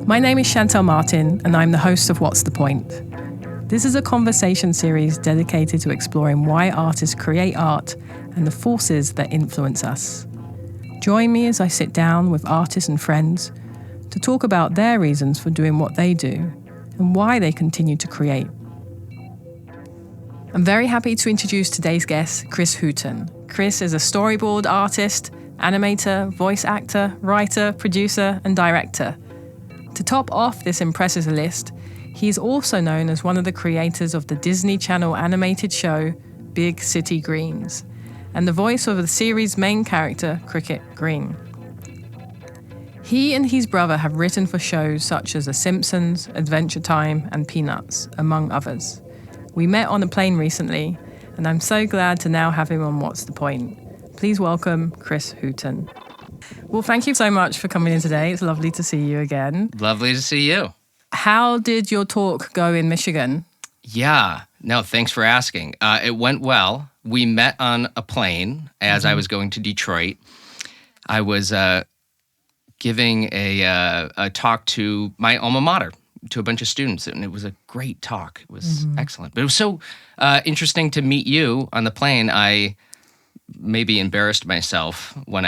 My name is Shantell Martin, and I'm the host of What's the Point? This is a conversation series dedicated to exploring why artists create art and the forces that influence us. Join me as I sit down with artists and friends to talk about their reasons for doing what they do and why they continue to create. I'm very happy to introduce today's guest, Chris Houghton. Chris is a storyboard artist, animator, voice actor, writer, producer, and director. To top off this impressive list, he is also known as one of the creators of the Disney Channel animated show Big City Greens, and the voice of the series' main character, Cricket Green. He and his brother have written for shows such as The Simpsons, Adventure Time, and Peanuts, among others. We met on a plane recently, and I'm so glad to now have him on What's the Point? Please welcome Chris Houghton. Well, thank you so much for coming in today. It's lovely to see you again. Lovely to see you. How did your talk go in Michigan? Yeah, no, thanks for asking. It went well. We met on a plane as I was going to Detroit. I was giving a talk to my alma mater, to a bunch of students, and it was a great talk. It was excellent. But it was so interesting to meet you on the plane. I maybe embarrassed myself when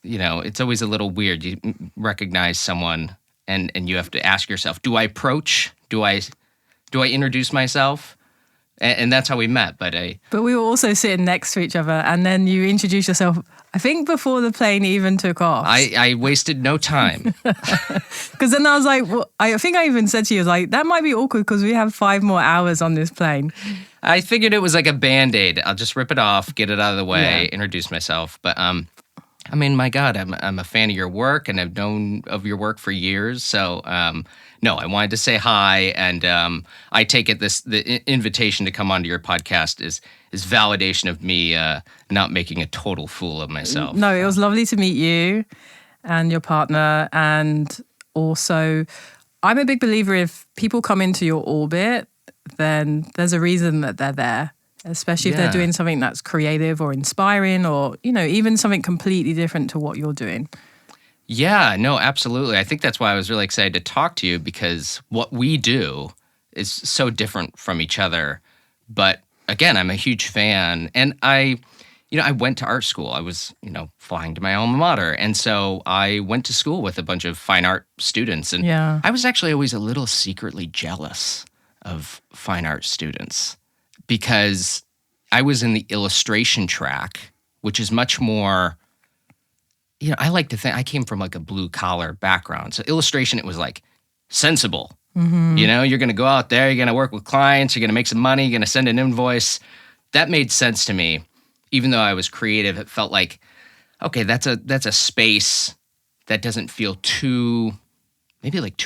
it's always a little weird. You recognize someone and you have to ask yourself, do I approach? Do I introduce myself? And that's how we met. But we were also sitting next to each other, and then you introduced yourself, I think before the plane even took off. I wasted no time. Because then I was like, well, I think I even said to you, I was like, that might be awkward because we have 5 more hours on this plane. I figured it was like a Band-Aid. I'll just rip it off, get it out of the way, introduce myself. But I mean, my God, I'm a fan of your work, and I've known of your work for years. So, no, I wanted to say hi, and I take it the invitation to come onto your podcast is validation of me not making a total fool of myself. No, it was lovely to meet you and your partner, and also, I'm a big believer if people come into your orbit, then there's a reason that they're there. Especially if they're doing something that's creative or inspiring or, even something completely different to what you're doing. Yeah, no, absolutely. I think that's why I was really excited to talk to you, because what we do is so different from each other. But again, I'm a huge fan. And I went to art school. I was, flying to my alma mater. And so I went to school with a bunch of fine art students. And I was actually always a little secretly jealous of fine art students, because I was in the illustration track, which is much more, I like to think, I came from like a blue collar background. So illustration, it was like sensible. Mm-hmm. You're going to go out there, you're going to work with clients, you're going to make some money, you're going to send an invoice. That made sense to me. Even though I was creative, it felt like, okay, that's a space that doesn't feel too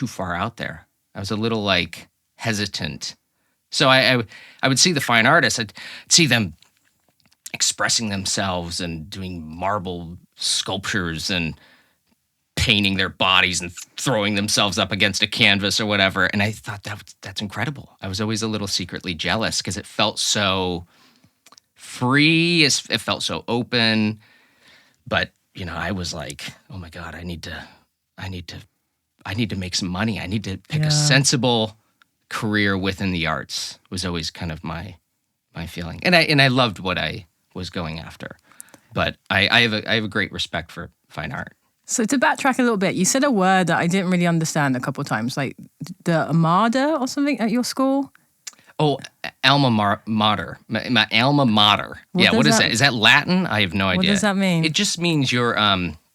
far out there. I was a little like hesitant. So I would see the fine artists, I'd see them expressing themselves and doing marble sculptures and painting their bodies and throwing themselves up against a canvas or whatever. And I thought that's incredible. I was always a little secretly jealous because it felt so free. It felt so open. But, I was like, oh my God, I need to make some money. I need to pick a sensible career within the arts. Was always kind of my feeling, and I loved what I was going after, but I have a great respect for fine art. So to backtrack a little bit, you said a word that I didn't really understand a couple of times, like the Armada or something at your school. Oh, alma mater, my alma mater. What is that? Is that Latin? I have no idea. What does that mean? It just means your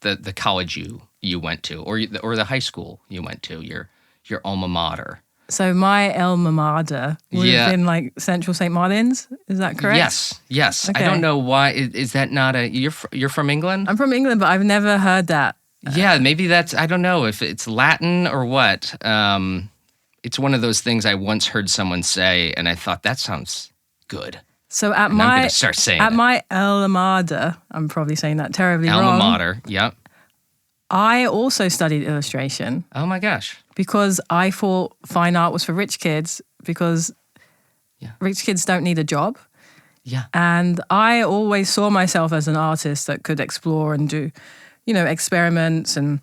the college you went to, or the high school you went to, your alma mater. So my alma mater would have been like Central St. Martin's. Is that correct? Yes. Okay. I don't know why. Is that not you're from England? I'm from England, but I've never heard that. Yeah, maybe that's, I don't know if it's Latin or what. It's one of those things I once heard someone say, and I thought, that sounds good. So I'm going to start saying my alma mater, I'm probably saying that terribly wrong. Alma mater, yep. I also studied illustration. Oh my gosh. Because I thought fine art was for rich kids, because rich kids don't need a job. Yeah. And I always saw myself as an artist that could explore and do, experiments and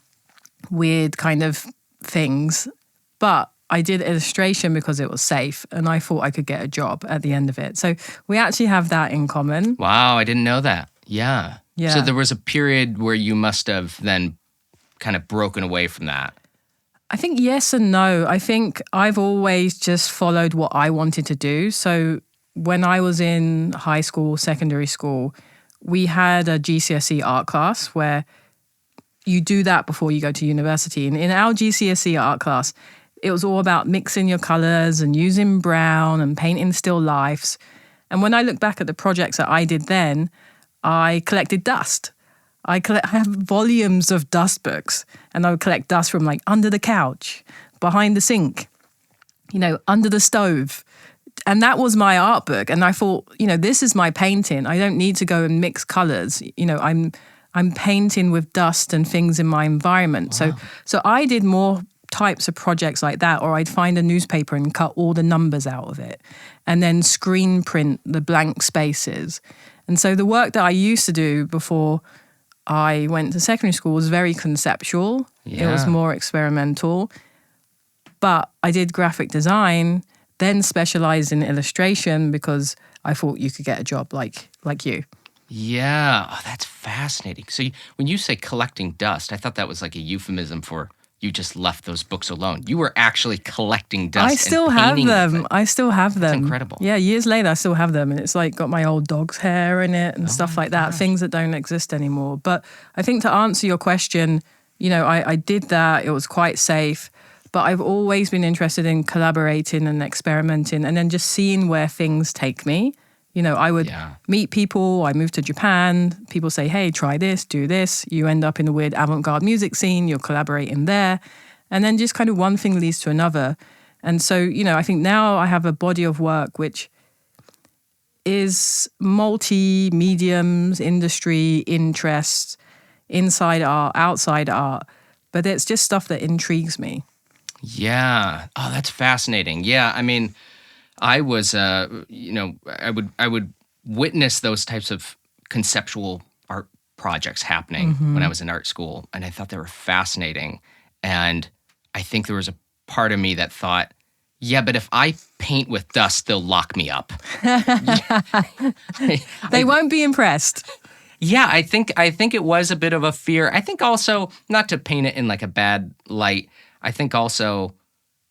weird kind of things. But I did illustration because it was safe and I thought I could get a job at the end of it. So we actually have that in common. Wow, I didn't know that. Yeah. Yeah. So there was a period where you must have then kind of broken away from that. I think yes and no. I think I've always just followed what I wanted to do. So when I was in high school, secondary school, we had a GCSE art class where you do that before you go to university. And in our GCSE art class, it was all about mixing your colors and using brown and painting still lifes. And when I look back at the projects that I did then, I collected dust. I have volumes of dust books, and I would collect dust from like under the couch, behind the sink, under the stove. And that was my art book. And I thought, this is my painting. I don't need to go and mix colors. I'm painting with dust and things in my environment. Wow. So I did more types of projects like that, or I'd find a newspaper and cut all the numbers out of it and then screen print the blank spaces. And so the work that I used to do before I went to secondary school was very conceptual. Yeah. It was more experimental. But I did graphic design, then specialized in illustration because I thought you could get a job like you. Yeah. Oh, that's fascinating. So when you say collecting dust, I thought that was like a euphemism for you just left those books alone. You were actually collecting dust. I still have them. I still have them. That's incredible. Yeah, years later, I still have them. And it's like got my old dog's hair in it and stuff like that, things that don't exist anymore. But I think to answer your question, I did that. It was quite safe. But I've always been interested in collaborating and experimenting and then just seeing where things take me. I would meet people. I moved to Japan. People say, hey, try this, do this. You end up in a weird avant-garde music scene. You're collaborating there. And then just kind of one thing leads to another. And so, I think now I have a body of work which is multi-mediums, industry, interests, inside art, outside art. But it's just stuff that intrigues me. Yeah. Oh, that's fascinating. Yeah. I mean, I was, I would witness those types of conceptual art projects happening when I was in art school, and I thought they were fascinating. And I think there was a part of me that thought, yeah, but if I paint with dust, they'll lock me up. They won't be impressed. Yeah, I think it was a bit of a fear. I think also, not to paint it in like a bad light, I think also,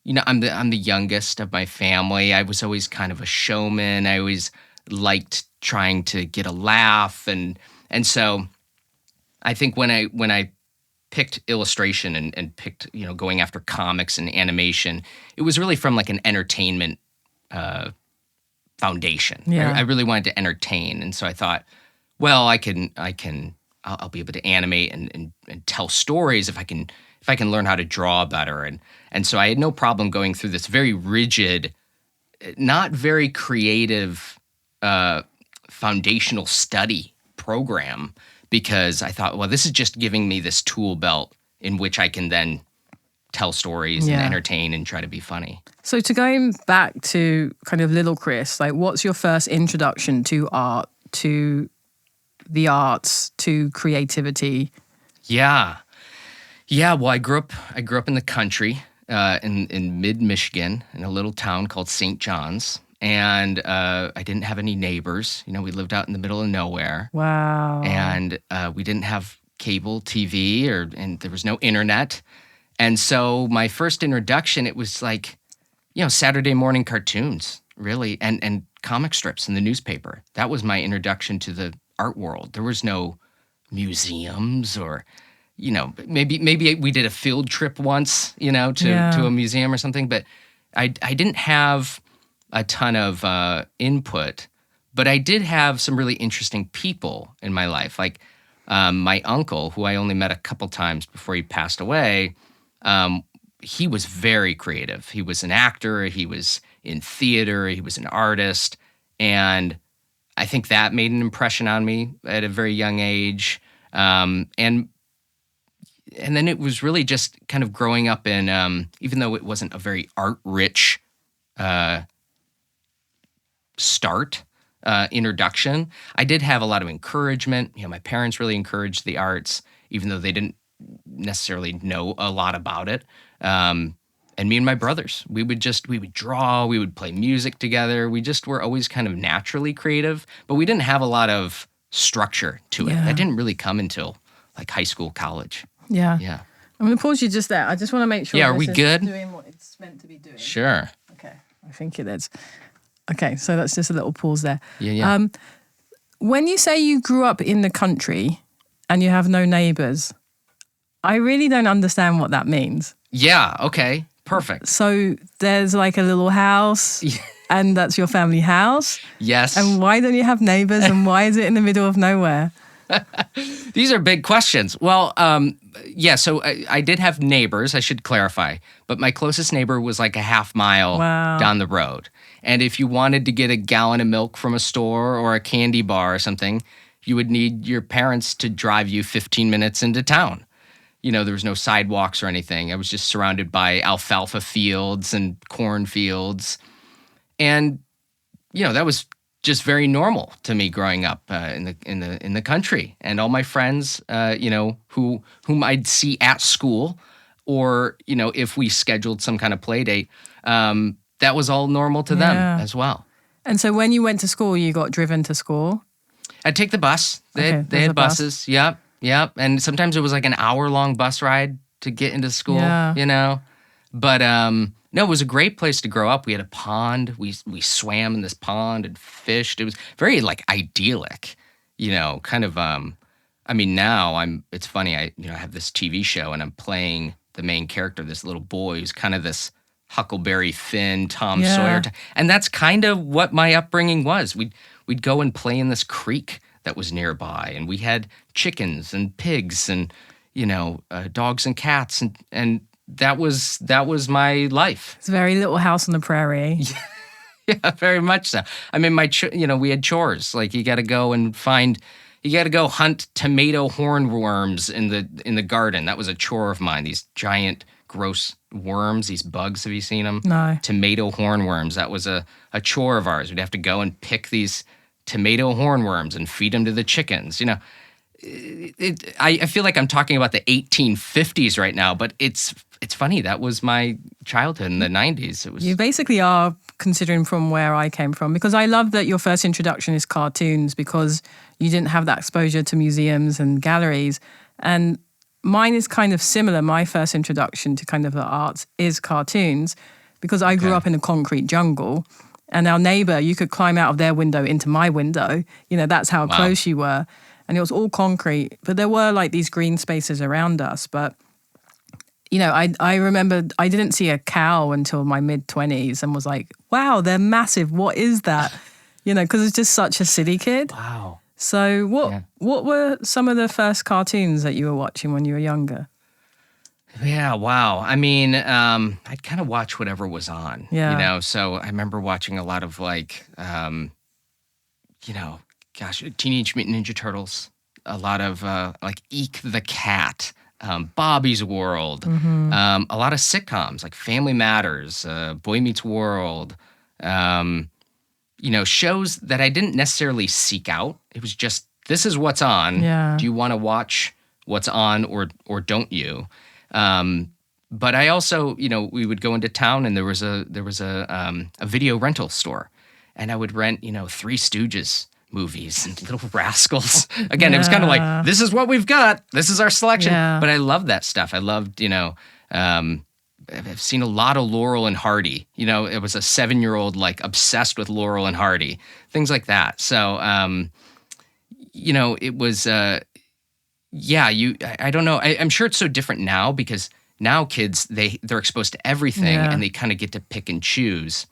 I'm the youngest of my family. I was always kind of a showman. I always liked trying to get a laugh, and so I think when I picked illustration and picked going after comics and animation, it was really from like an entertainment foundation. Yeah. I really wanted to entertain, and so I thought, well, I'll be able to animate and tell stories if I can learn how to draw better. And so I had no problem going through this very rigid, not very creative foundational study program, because I thought, well, this is just giving me this tool belt in which I can then tell stories and entertain and try to be funny. So to going back to kind of little Chris, like what's your first introduction to art, to the arts, to creativity? Yeah. Well, I grew up in the country, in mid-Michigan, in a little town called St. John's, and I didn't have any neighbors. We lived out in the middle of nowhere. Wow. And we didn't have cable TV, and there was no internet. And so my first introduction, it was like, Saturday morning cartoons, really, and comic strips in the newspaper. That was my introduction to the art world. There was no museums or, maybe we did a field trip once, to a museum or something. But I didn't have a ton of input, but I did have some really interesting people in my life. Like my uncle, who I only met a couple times before he passed away, he was very creative. He was an actor. He was in theater. He was an artist. And I think that made an impression on me at a very young age. And then it was really just kind of growing up in, even though it wasn't a very art-rich start, introduction. I did have a lot of encouragement. My parents really encouraged the arts, even though they didn't necessarily know a lot about it. And me and my brothers, we would draw, we would play music together. We just were always kind of naturally creative, but we didn't have a lot of structure to it. That didn't really come until like high school, college. Yeah. Yeah. I'm going to pause you just there. I just want to make sure are we good? Doing what it's meant to be doing. Sure. Okay. I think it is. Okay, so that's just a little pause there. Yeah. When you say you grew up in the country and you have no neighbors, I really don't understand what that means. Yeah, okay. Perfect. So there's like a little house and that's your family house? Yes. And why don't you have neighbors and why is it in the middle of nowhere? These are big questions. Well, so I did have neighbors, I should clarify, but my closest neighbor was like a half mile down the road. And if you wanted to get a gallon of milk from a store or a candy bar or something, you would need your parents to drive you 15 minutes into town. There was no sidewalks or anything. I was just surrounded by alfalfa fields and cornfields. And, that was just very normal to me growing up in the country. And all my friends, whom I'd see at school, or if we scheduled some kind of play date, that was all normal to them as well. And so when you went to school, you got driven to school? I'd take the bus. They had buses. Yep. And sometimes it was like an hour-long bus ride to get into school. But no, it was a great place to grow up. We had a pond. We swam in this pond and fished. It was very like idyllic, kind of. Now it's funny. I have this TV show and I'm playing the main character, this little boy who's kind of this Huckleberry Finn, Tom Sawyer, and that's kind of what my upbringing was. We'd go and play in this creek that was nearby, and we had chickens and pigs and dogs and cats and. That was my life. It's a very little house on the prairie. Yeah, very much so. We had chores. Like you got to go hunt tomato hornworms in the garden. That was a chore of mine. These giant, gross worms, these bugs. Have you seen them? No. Tomato hornworms. That was a chore of ours. We'd have to go and pick these tomato hornworms and feed them to the chickens. I feel like I'm talking about the 1850s right now, but it's funny. That was my childhood in the 90s. You basically are, considering from where I came from, because I love that your first introduction is cartoons because you didn't have that exposure to museums and galleries. And mine is kind of similar. My first introduction to kind of the arts is cartoons because I grew up in a concrete jungle. And our neighbor, you could climb out of their window into my window. That's how close you were. And it was all concrete, but there were like these green spaces around us. But, I remember I didn't see a cow until my mid-20s and was like, wow, they're massive. What is that? Because it's just such a city kid. Wow. So what were some of the first cartoons that you were watching when you were younger? Yeah, wow. I'd kind of watch whatever was on, So I remember watching a lot of like, Teenage Mutant Ninja Turtles, a lot of like Eek the Cat, Bobby's World, a lot of sitcoms like Family Matters, Boy Meets World, shows that I didn't necessarily seek out. It was just, this is what's on. Yeah. Do you want to watch what's on or don't you? But I also, we would go into town and there was a video rental store, and I would rent, Three Stooges movies and Little Rascals. Again, it was kind of like, this is what we've got. This is our selection. Yeah. But I loved that stuff. I loved, I've seen a lot of Laurel and Hardy. It was a 7-year-old like obsessed with Laurel and Hardy, things like that. So, it was, I don't know. I'm sure it's so different now because now kids, they're exposed to everything and they kind of get to pick and choose.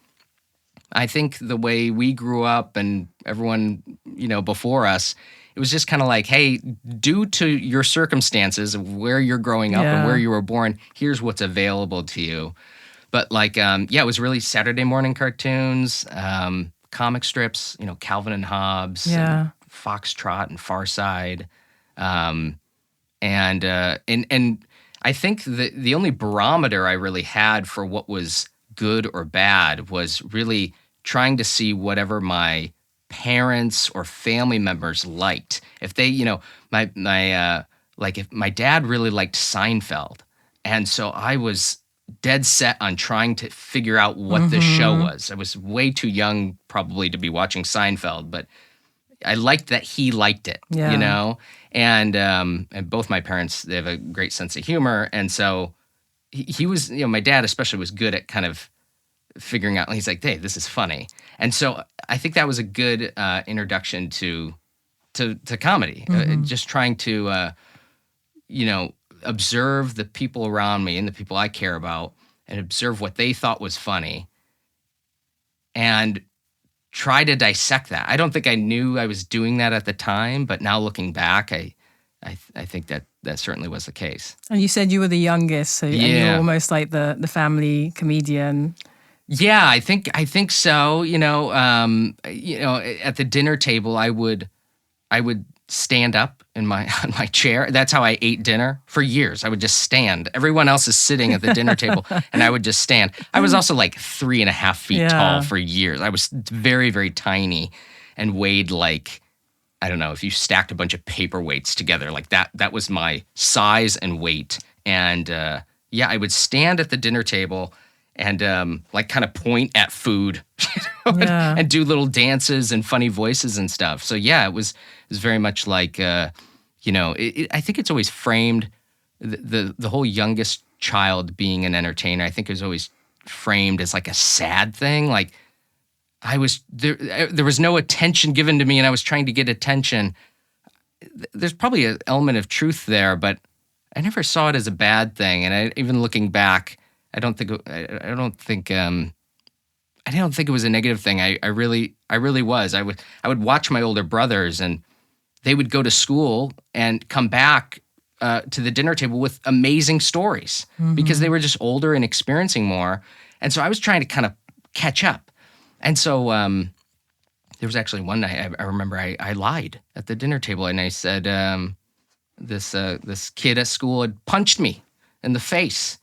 I think the way we grew up and everyone, before us, it was just kind of like, hey, due to your circumstances of where you're growing up and where you were born, here's what's available to you. But like, it was really Saturday morning cartoons, comic strips, Calvin and Hobbes, and Foxtrot and Far Side. And I think the only barometer I really had for what was good or bad was really trying to see whatever my parents or family members liked. If they, if my dad really liked Seinfeld, and so I was dead set on trying to figure out what the show was. I was way too young probably to be watching Seinfeld, but I liked that he liked it, And both my parents, they have a great sense of humor, and so he was, my dad especially was good at kind of figuring out. He's like, "Hey, this is funny," and so I think that was a good introduction to comedy. Just trying to, observe the people around me and the people I care about, and observe what they thought was funny, and try to dissect that. I don't think I knew I was doing that at the time, but now looking back, I think that certainly was the case. And you said you were the youngest, so and you're almost like the family comedian. Yeah, I think so. At the dinner table, I would stand up on my chair. That's how I ate dinner for years. I would just stand. Everyone else is sitting at the dinner table, and I would just stand. I was also like 3.5 feet tall for years. I was very, very tiny and weighed like, I don't know, if you stacked a bunch of paperweights together, like that was my size and weight. And I would stand at the dinner table and kind of point at food and do little dances and funny voices and stuff. So it was very much like, I think it's always framed, the whole youngest child being an entertainer, I think it was always framed as like a sad thing. Like I was, there was no attention given to me and I was trying to get attention. There's probably an element of truth there, but I never saw it as a bad thing. And even looking back, I don't think it was a negative thing. I really was. I would watch my older brothers, and they would go to school and come back to the dinner table with amazing stories because they were just older and experiencing more. And so I was trying to kind of catch up. And so there was actually one night I remember I lied at the dinner table, and I said this kid at school had punched me in the face.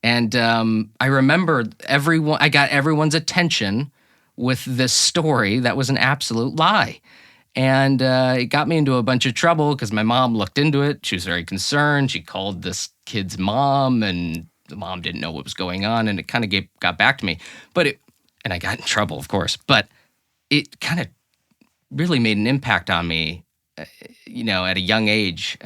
And I remember I got everyone's attention with this story that was an absolute lie. And it got me into a bunch of trouble because my mom looked into it. She was very concerned. She called this kid's mom, and the mom didn't know what was going on. And it kind of got back to me. And I got in trouble, of course. But it kind of really made an impact on me, at a young age,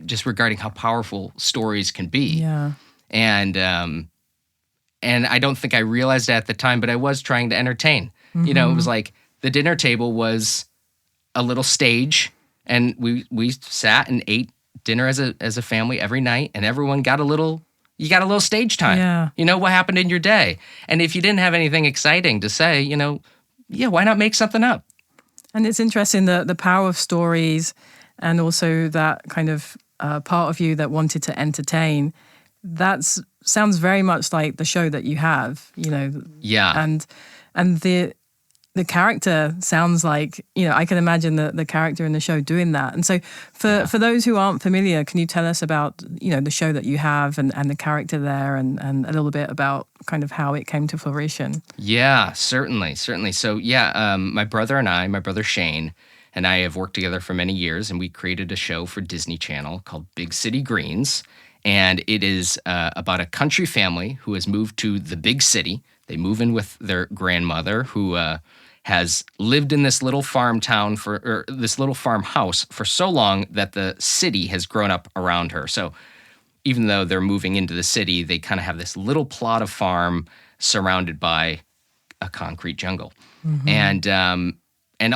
just regarding how powerful stories can be. Yeah. And I don't think I realized it at the time, but I was trying to entertain. It was like the dinner table was a little stage, and we sat and ate dinner as a family every night, and everyone got a little stage time. Yeah. What happened in your day. And if you didn't have anything exciting to say, why not make something up? And it's interesting the power of stories, and also that kind of part of you that wanted to entertain. That sounds very much like the show that you have, Yeah. And the character sounds like, I can imagine the character in the show doing that. And so for those who aren't familiar, can you tell us about, the show that you have and the character there and a little bit about kind of how it came to fruition? Yeah, certainly. So my brother Shane and I have worked together for many years, and we created a show for Disney Channel called Big City Greens. And it is about a country family who has moved to the big city. They move in with their grandmother, who has lived in this little farmhouse for so long that the city has grown up around her. So even though they're moving into the city, they kind of have this little plot of farm surrounded by a concrete jungle. And a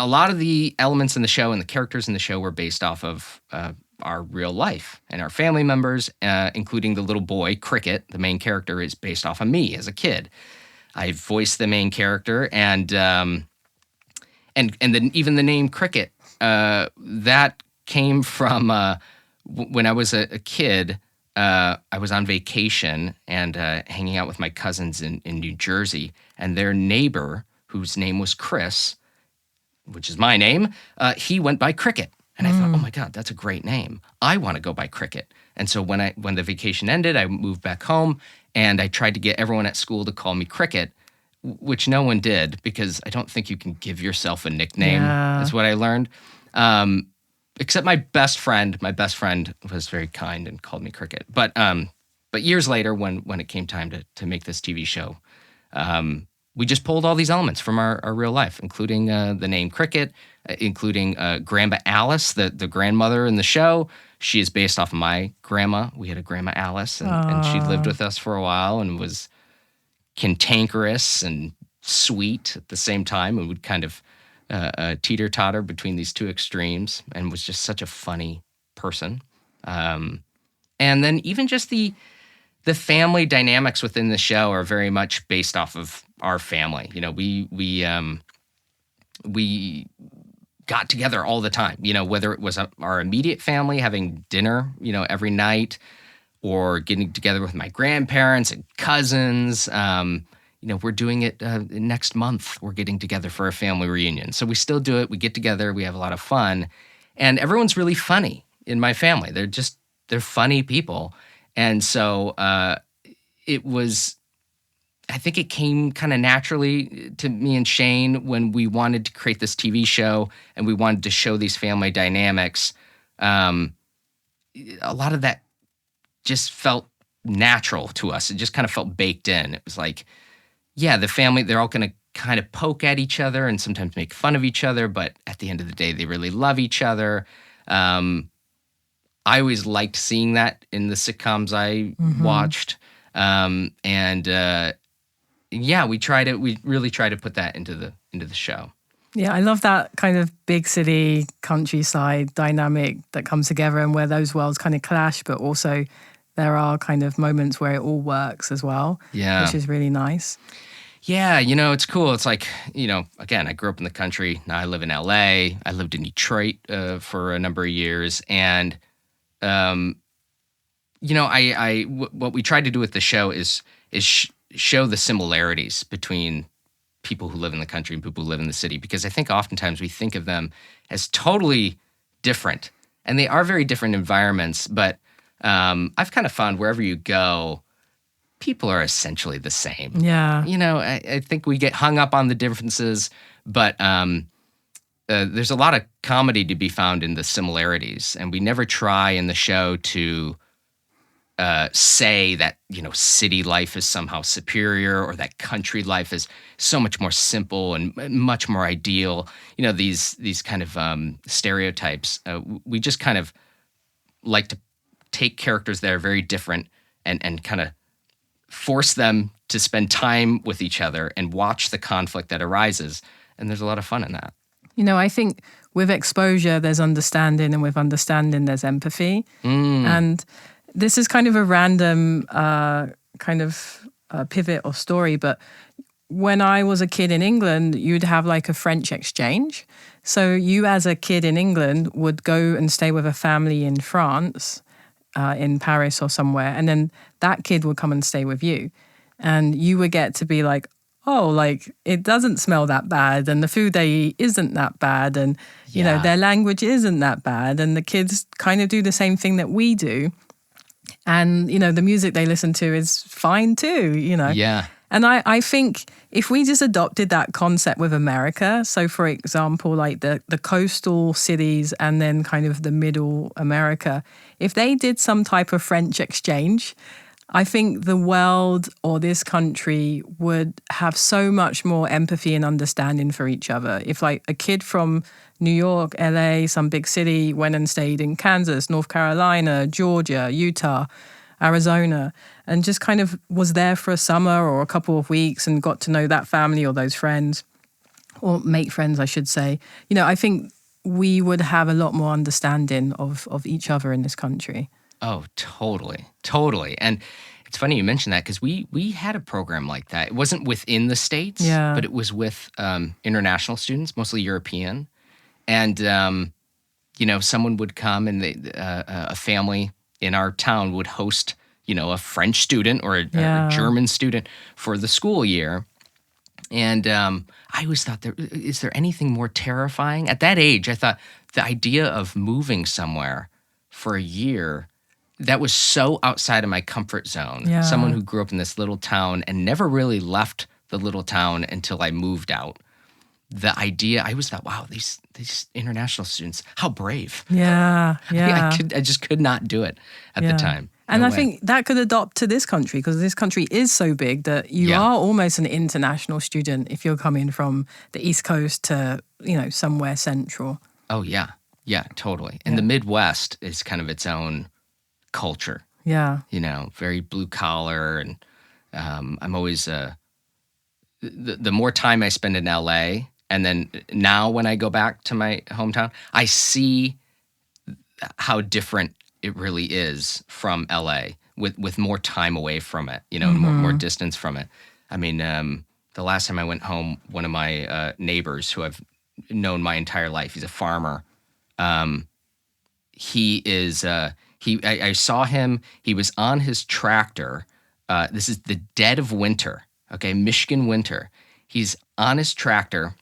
lot of the elements in the show and the characters in the show were based off of our real life, and our family members, including the little boy Cricket, the main character, is based off of me as a kid. I voiced the main character, and then even the name Cricket that came from when I was a kid. I was on vacation and hanging out with my cousins in New Jersey, and their neighbor, whose name was Chris, which is my name, he went by Cricket. And I thought, oh my God, that's a great name. I want to go by Cricket. And so when the vacation ended, I moved back home, and I tried to get everyone at school to call me Cricket. which no one did because I don't think you can give yourself a nickname. Yeah. That's what I learned. Except my best friend. My best friend was very kind and called me Cricket. But years later, when it came time to make this TV show, we just pulled all these elements from our real life, including the name Cricket, including Grandma Alice, the grandmother in the show. She is based off of my grandma. We had a Grandma Alice, and she lived with us for a while and was cantankerous and sweet at the same time, and would kind of teeter-totter between these two extremes, and was just such a funny person. And then even just the family dynamics within the show are very much based off of our family. You know, we got together all the time, you know, whether it was our immediate family having dinner, you know, every night, or getting together with my grandparents and cousins. You know, we're doing it next month. We're getting together for a family reunion. So we still do it. We get together. We have a lot of fun. And everyone's really funny in my family. They're funny people. And so I think it came kind of naturally to me and Shane when we wanted to create this TV show and we wanted to show these family dynamics. A lot of that just felt natural to us. It just kind of felt baked in. It was like, yeah, the family, they're all going to kind of poke at each other and sometimes make fun of each other, but at the end of the day, they really love each other. I always liked seeing that in the sitcoms I watched. Yeah, we really try to put that into the show. Yeah, I love that kind of big city, countryside dynamic that comes together and where those worlds kind of clash, but also there are kind of moments where it all works as well, which is really nice. Yeah, you know, it's cool. It's like, you know, again, I grew up in the country. Now I live in LA. I lived in Detroit for a number of years. And, you know, what we tried to do with the show is show the similarities between people who live in the country and people who live in the city, because I think oftentimes we think of them as totally different, and they are very different environments. But I've kind of found wherever you go, people are essentially the same. Yeah. You know, I think we get hung up on the differences, but there's a lot of comedy to be found in the similarities, and we never try in the show to say that, you know, city life is somehow superior or that country life is so much more simple and much more ideal. You know, these kind of stereotypes. We just kind of like to take characters that are very different and kind of force them to spend time with each other and watch the conflict that arises. And there's a lot of fun in that. You know, I think with exposure, there's understanding, and with understanding, there's empathy. And this is kind of a random pivot or story, but when I was a kid in England, you'd have like a French exchange. So you as a kid in England would go and stay with a family in France, in Paris or somewhere, and then that kid would come and stay with you. And you would get to be like, oh, like, it doesn't smell that bad, and the food they eat isn't that bad, and, you know, their language isn't that bad, and the kids kind of do the same thing that we do. And, you know, the music they listen to is fine too, you know. Yeah. And I think if we just adopted that concept with America, so for example, like the coastal cities and then kind of the middle America, if they did some type of French exchange, I think the world or this country would have so much more empathy and understanding for each other. If like a kid from New York, LA, some big city went and stayed in Kansas, North Carolina, Georgia, Utah, Arizona, and just kind of was there for a summer or a couple of weeks and got to know that family or those friends, or make friends, I should say. You know, I think we would have a lot more understanding of each other in this country. Oh, totally. Totally. And it's funny you mentioned that because we had a program like that. It wasn't within the States, but it was with international students, mostly European. And, you know, someone would come and a family in our town would host, you know, a French student or a German student for the school year. And I always thought, is there anything more terrifying? At that age, I thought the idea of moving somewhere for a year, that was so outside of my comfort zone. Yeah. Someone who grew up in this little town and never really left the little town until I moved out. The idea, I always thought, wow, these international students, how brave. Yeah, yeah. I just could not do it at the time. And No I way. think that could adopt to this country because this country is so big that you are almost an international student if you're coming from the East Coast to, somewhere central. Oh, yeah. Yeah, totally. And the Midwest is kind of its own culture. Yeah. Very blue collar. And I'm always, the more time I spend in LA, and then now when I go back to my hometown, I see how different it really is from LA with more time away from it, more distance from it. I mean, the last time I went home, one of my neighbors who I've known my entire life, he's a farmer. I saw him, he was on his tractor. This is the dead of winter, okay, Michigan winter. He's on his tractor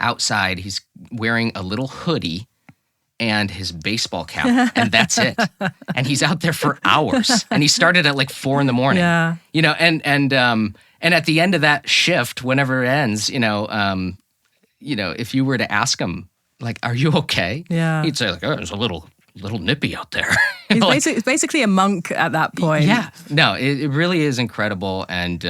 outside. He's wearing a little hoodie and his baseball cap, and that's it. And he's out there for hours. And he started at like 4 a.m. Yeah. And at the end of that shift, whenever it ends, if you were to ask him, like, are you okay? Yeah. He'd say, like, oh, it's a little nippy out there. He's basically a monk at that point. Yeah. No, it really is incredible. And,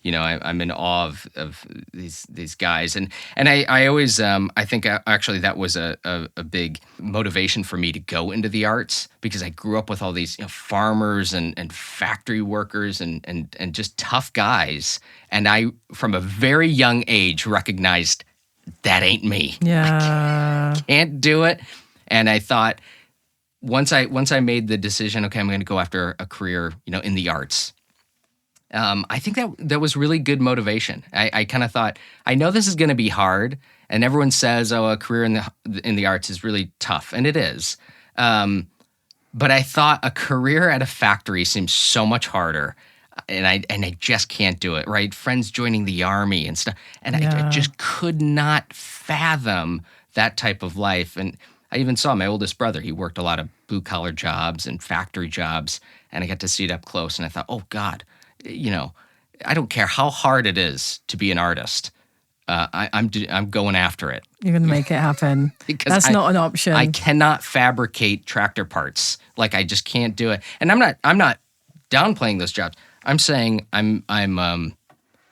I'm in awe of these guys. And I always, I think actually that was a big motivation for me to go into the arts because I grew up with all these farmers and factory workers and just tough guys. And I, from a very young age, recognized that ain't me. Yeah. I can't do it. And I thought, once I made the decision, okay, I'm going to go after a career, in the arts. I think that was really good motivation. I kind of thought, I know this is going to be hard, and everyone says, oh, a career in the arts is really tough, and it is. But I thought a career at a factory seems so much harder, and I just can't do it. Right? Friends joining the army and stuff, and I just could not fathom that type of life. And I even saw my oldest brother. He worked a lot of blue-collar jobs and factory jobs, and I got to see it up close, and I thought, oh, God, I don't care how hard it is to be an artist. I'm going after it. You're going to make it happen. Because that's not an option. I cannot fabricate tractor parts. Like, I just can't do it. And I'm not downplaying those jobs. I'm saying I'm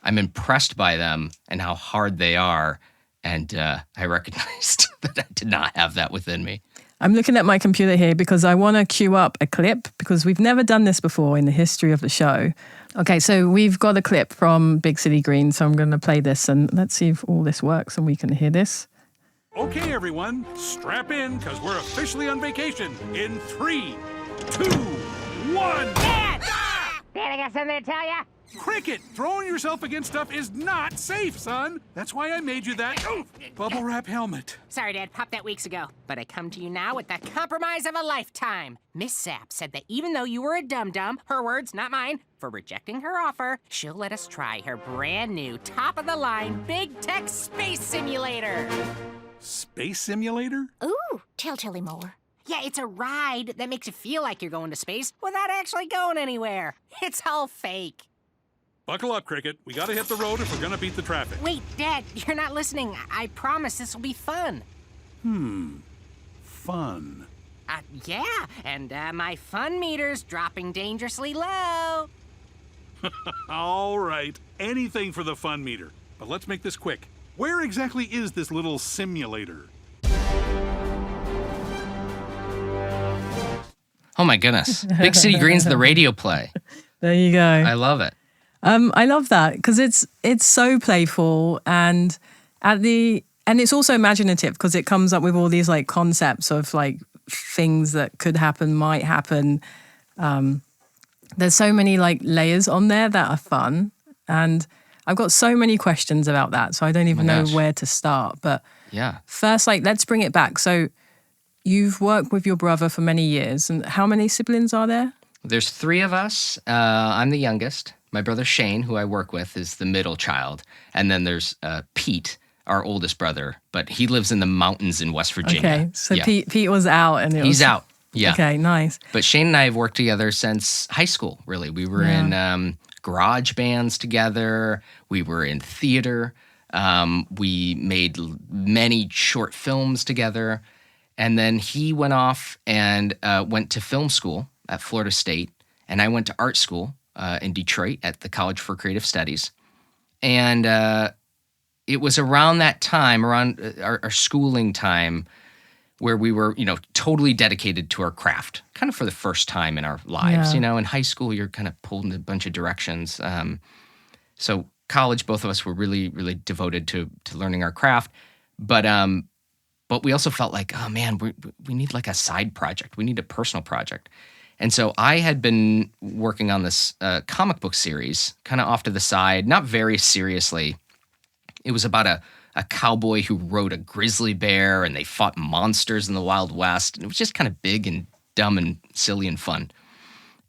impressed by them and how hard they are. And I recognized that I did not have that within me. I'm looking at my computer here because I want to queue up a clip because we've never done this before in the history of the show. Okay, so we've got a clip from Big City Green, so I'm going to play this and let's see if all this works and we can hear this. Okay, everyone, strap in because we're officially on vacation in 3, 2, 1. Dad! Dad, I got something to tell ya. Cricket, throwing yourself against stuff is not safe, son. That's why I made you that bubble wrap helmet. Sorry, Dad, popped that weeks ago. But I come to you now with the compromise of a lifetime. Miss Sapp said that even though you were a dum-dum, her words, not mine, for rejecting her offer, she'll let us try her brand new, top-of-the-line, big-tech space simulator. Space simulator? Ooh, tell me more. Yeah, it's a ride that makes you feel like you're going to space without actually going anywhere. It's all fake. Buckle up, Cricket. We gotta hit the road if we're gonna beat the traffic. Wait, Dad, you're not listening. I promise this will be fun. Fun. Yeah, and my fun meter's dropping dangerously low. All right, anything for the fun meter. But let's make this quick. Where exactly is this little simulator? Oh my goodness. Big City Green's the radio play. There you go. I love it. I love that because it's so playful and it's also imaginative because it comes up with all these like concepts of like things that could happen, might happen. There's so many like layers on there that are fun, and I've got so many questions about that, so I don't even know where to start. But yeah, first, like let's bring it back. So you've worked with your brother for many years, and how many siblings are there? There's 3 of us. I'm the youngest. My brother Shane, who I work with, is the middle child. And then there's Pete, our oldest brother, but he lives in the mountains in West Virginia. Okay, so Pete was out. And he's out, yeah. Okay, nice. But Shane and I have worked together since high school, really. We were in garage bands together. We were in theater. We made many short films together. And then he went off and went to film school at Florida State. And I went to art school in Detroit at the College for Creative Studies. And it was around that time, around our schooling time, where we were, totally dedicated to our craft, kind of for the first time in our lives. Yeah. In high school, you're kind of pulled in a bunch of directions. So college, both of us were really, really devoted to learning our craft. But we also felt like, oh man, we need like a side project. We need a personal project. And so I had been working on this comic book series, kind of off to the side, not very seriously. It was about a cowboy who rode a grizzly bear and they fought monsters in the Wild West. And it was just kind of big and dumb and silly and fun.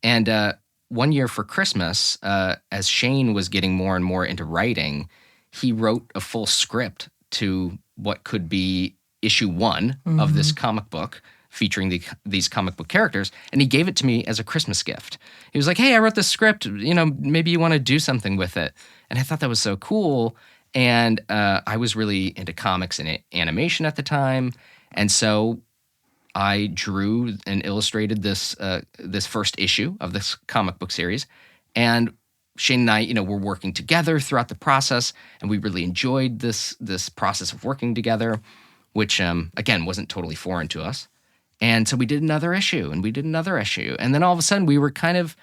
And one year for Christmas, as Shane was getting more and more into writing, he wrote a full script to what could be issue 1 of this comic book featuring these comic book characters. And he gave it to me as a Christmas gift. He was like, hey, I wrote this script. Maybe you want to do something with it. And I thought that was so cool. And I was really into comics and animation at the time. And so I drew and illustrated this first issue of this comic book series. And Shane and I, were working together throughout the process. And we really enjoyed this process of working together, which, again, wasn't totally foreign to us. And so we did another issue, and we did another issue. And then all of a sudden, we were kind of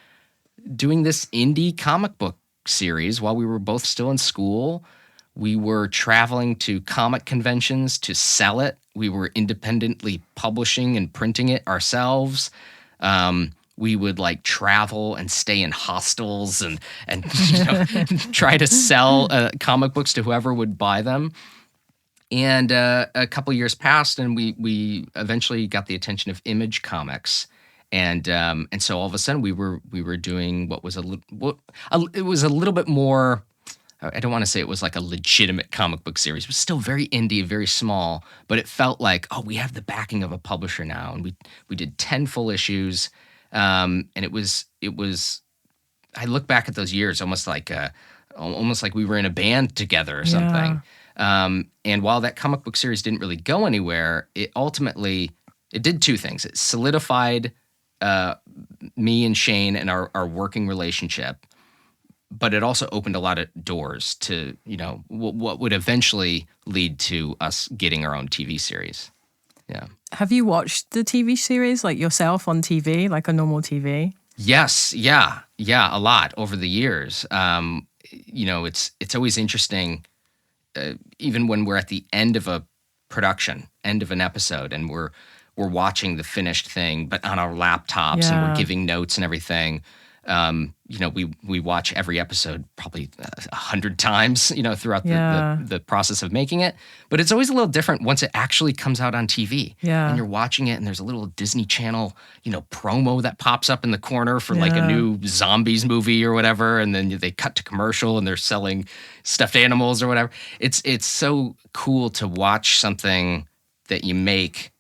doing this indie comic book series while we were both still in school. We were traveling to comic conventions to sell it. We were independently publishing and printing it ourselves. We would travel and stay in hostels and try to sell comic books to whoever would buy them. And a couple years passed, and we eventually got the attention of Image Comics, and so all of a sudden we were doing what was it was a little bit more. I don't want to say it was like a legitimate comic book series. It was still very indie, very small, but it felt like, oh, we have the backing of a publisher now, and we did 10 full issues, and it was. I look back at those years almost like we were in a band together or something. Yeah. And while that comic book series didn't really go anywhere, it did two things. It solidified me and Shane and our working relationship, but it also opened a lot of doors to, what would eventually lead to us getting our own TV series. Yeah. Have you watched the TV series, yourself on TV, like a normal TV? Yes. Yeah, a lot over the years. It's always interesting. Even when we're at the end of a production, end of an episode, and we're watching the finished thing, but on our laptops and we're giving notes and everything. We watch every episode probably 100 times, throughout the process of making it. But it's always a little different once it actually comes out on TV. Yeah. And you're watching it, and there's a little Disney Channel, promo that pops up in the corner for a new zombies movie or whatever, and then they cut to commercial and they're selling stuffed animals or whatever. It's so cool to watch something that you make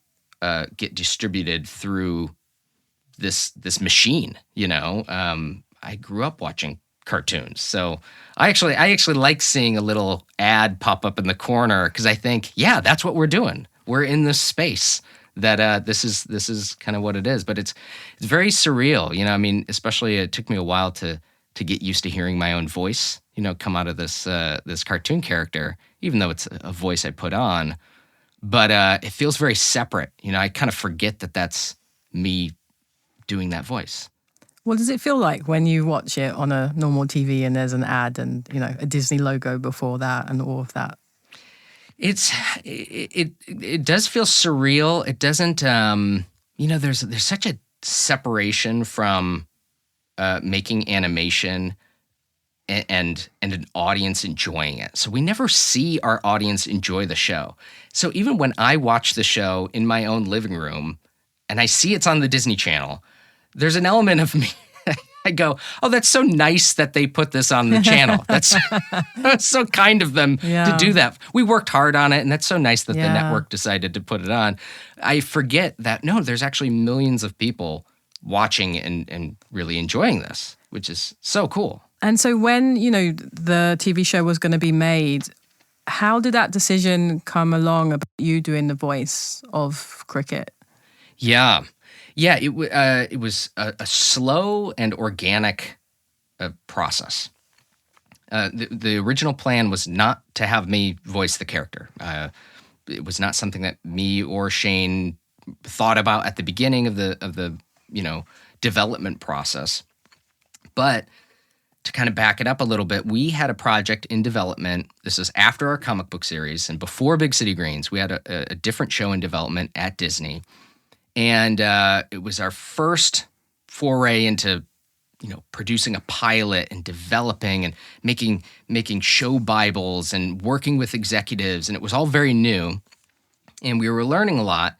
get distributed through this machine, I grew up watching cartoons. So I actually like seeing a little ad pop up in the corner, because I think, that's what we're doing. We're in this space that this is kind of what it is. But it's very surreal, especially it took me a while to get used to hearing my own voice, come out of this cartoon character, even though it's a voice I put on. But it feels very separate. I kind of forget that that's me doing that voice. What does it feel like when you watch it on a normal TV and there's an ad and, a Disney logo before that and all of that? It does feel surreal. It doesn't, there's such a separation from making animation and an audience enjoying it. So we never see our audience enjoy the show. So even when I watch the show in my own living room and I see it's on the Disney Channel, there's an element of me, I go, oh, that's so nice that they put this on the channel. That's so kind of them to do that. We worked hard on it, and that's so nice that the network decided to put it on. I forget that, no, there's actually millions of people watching and really enjoying this, which is so cool. And so when, the TV show was going to be made, how did that decision come along about you doing the voice of Cricket? Yeah. It was a slow and organic process. The original plan was not to have me voice the character. It was not something that me or Shane thought about at the beginning of the development process. But to kind of back it up a little bit, we had a project in development. This is after our comic book series and before Big City Greens. We had a different show in development at Disney. And it was our first foray into, producing a pilot and developing and making show Bibles and working with executives. And it was all very new. And we were learning a lot.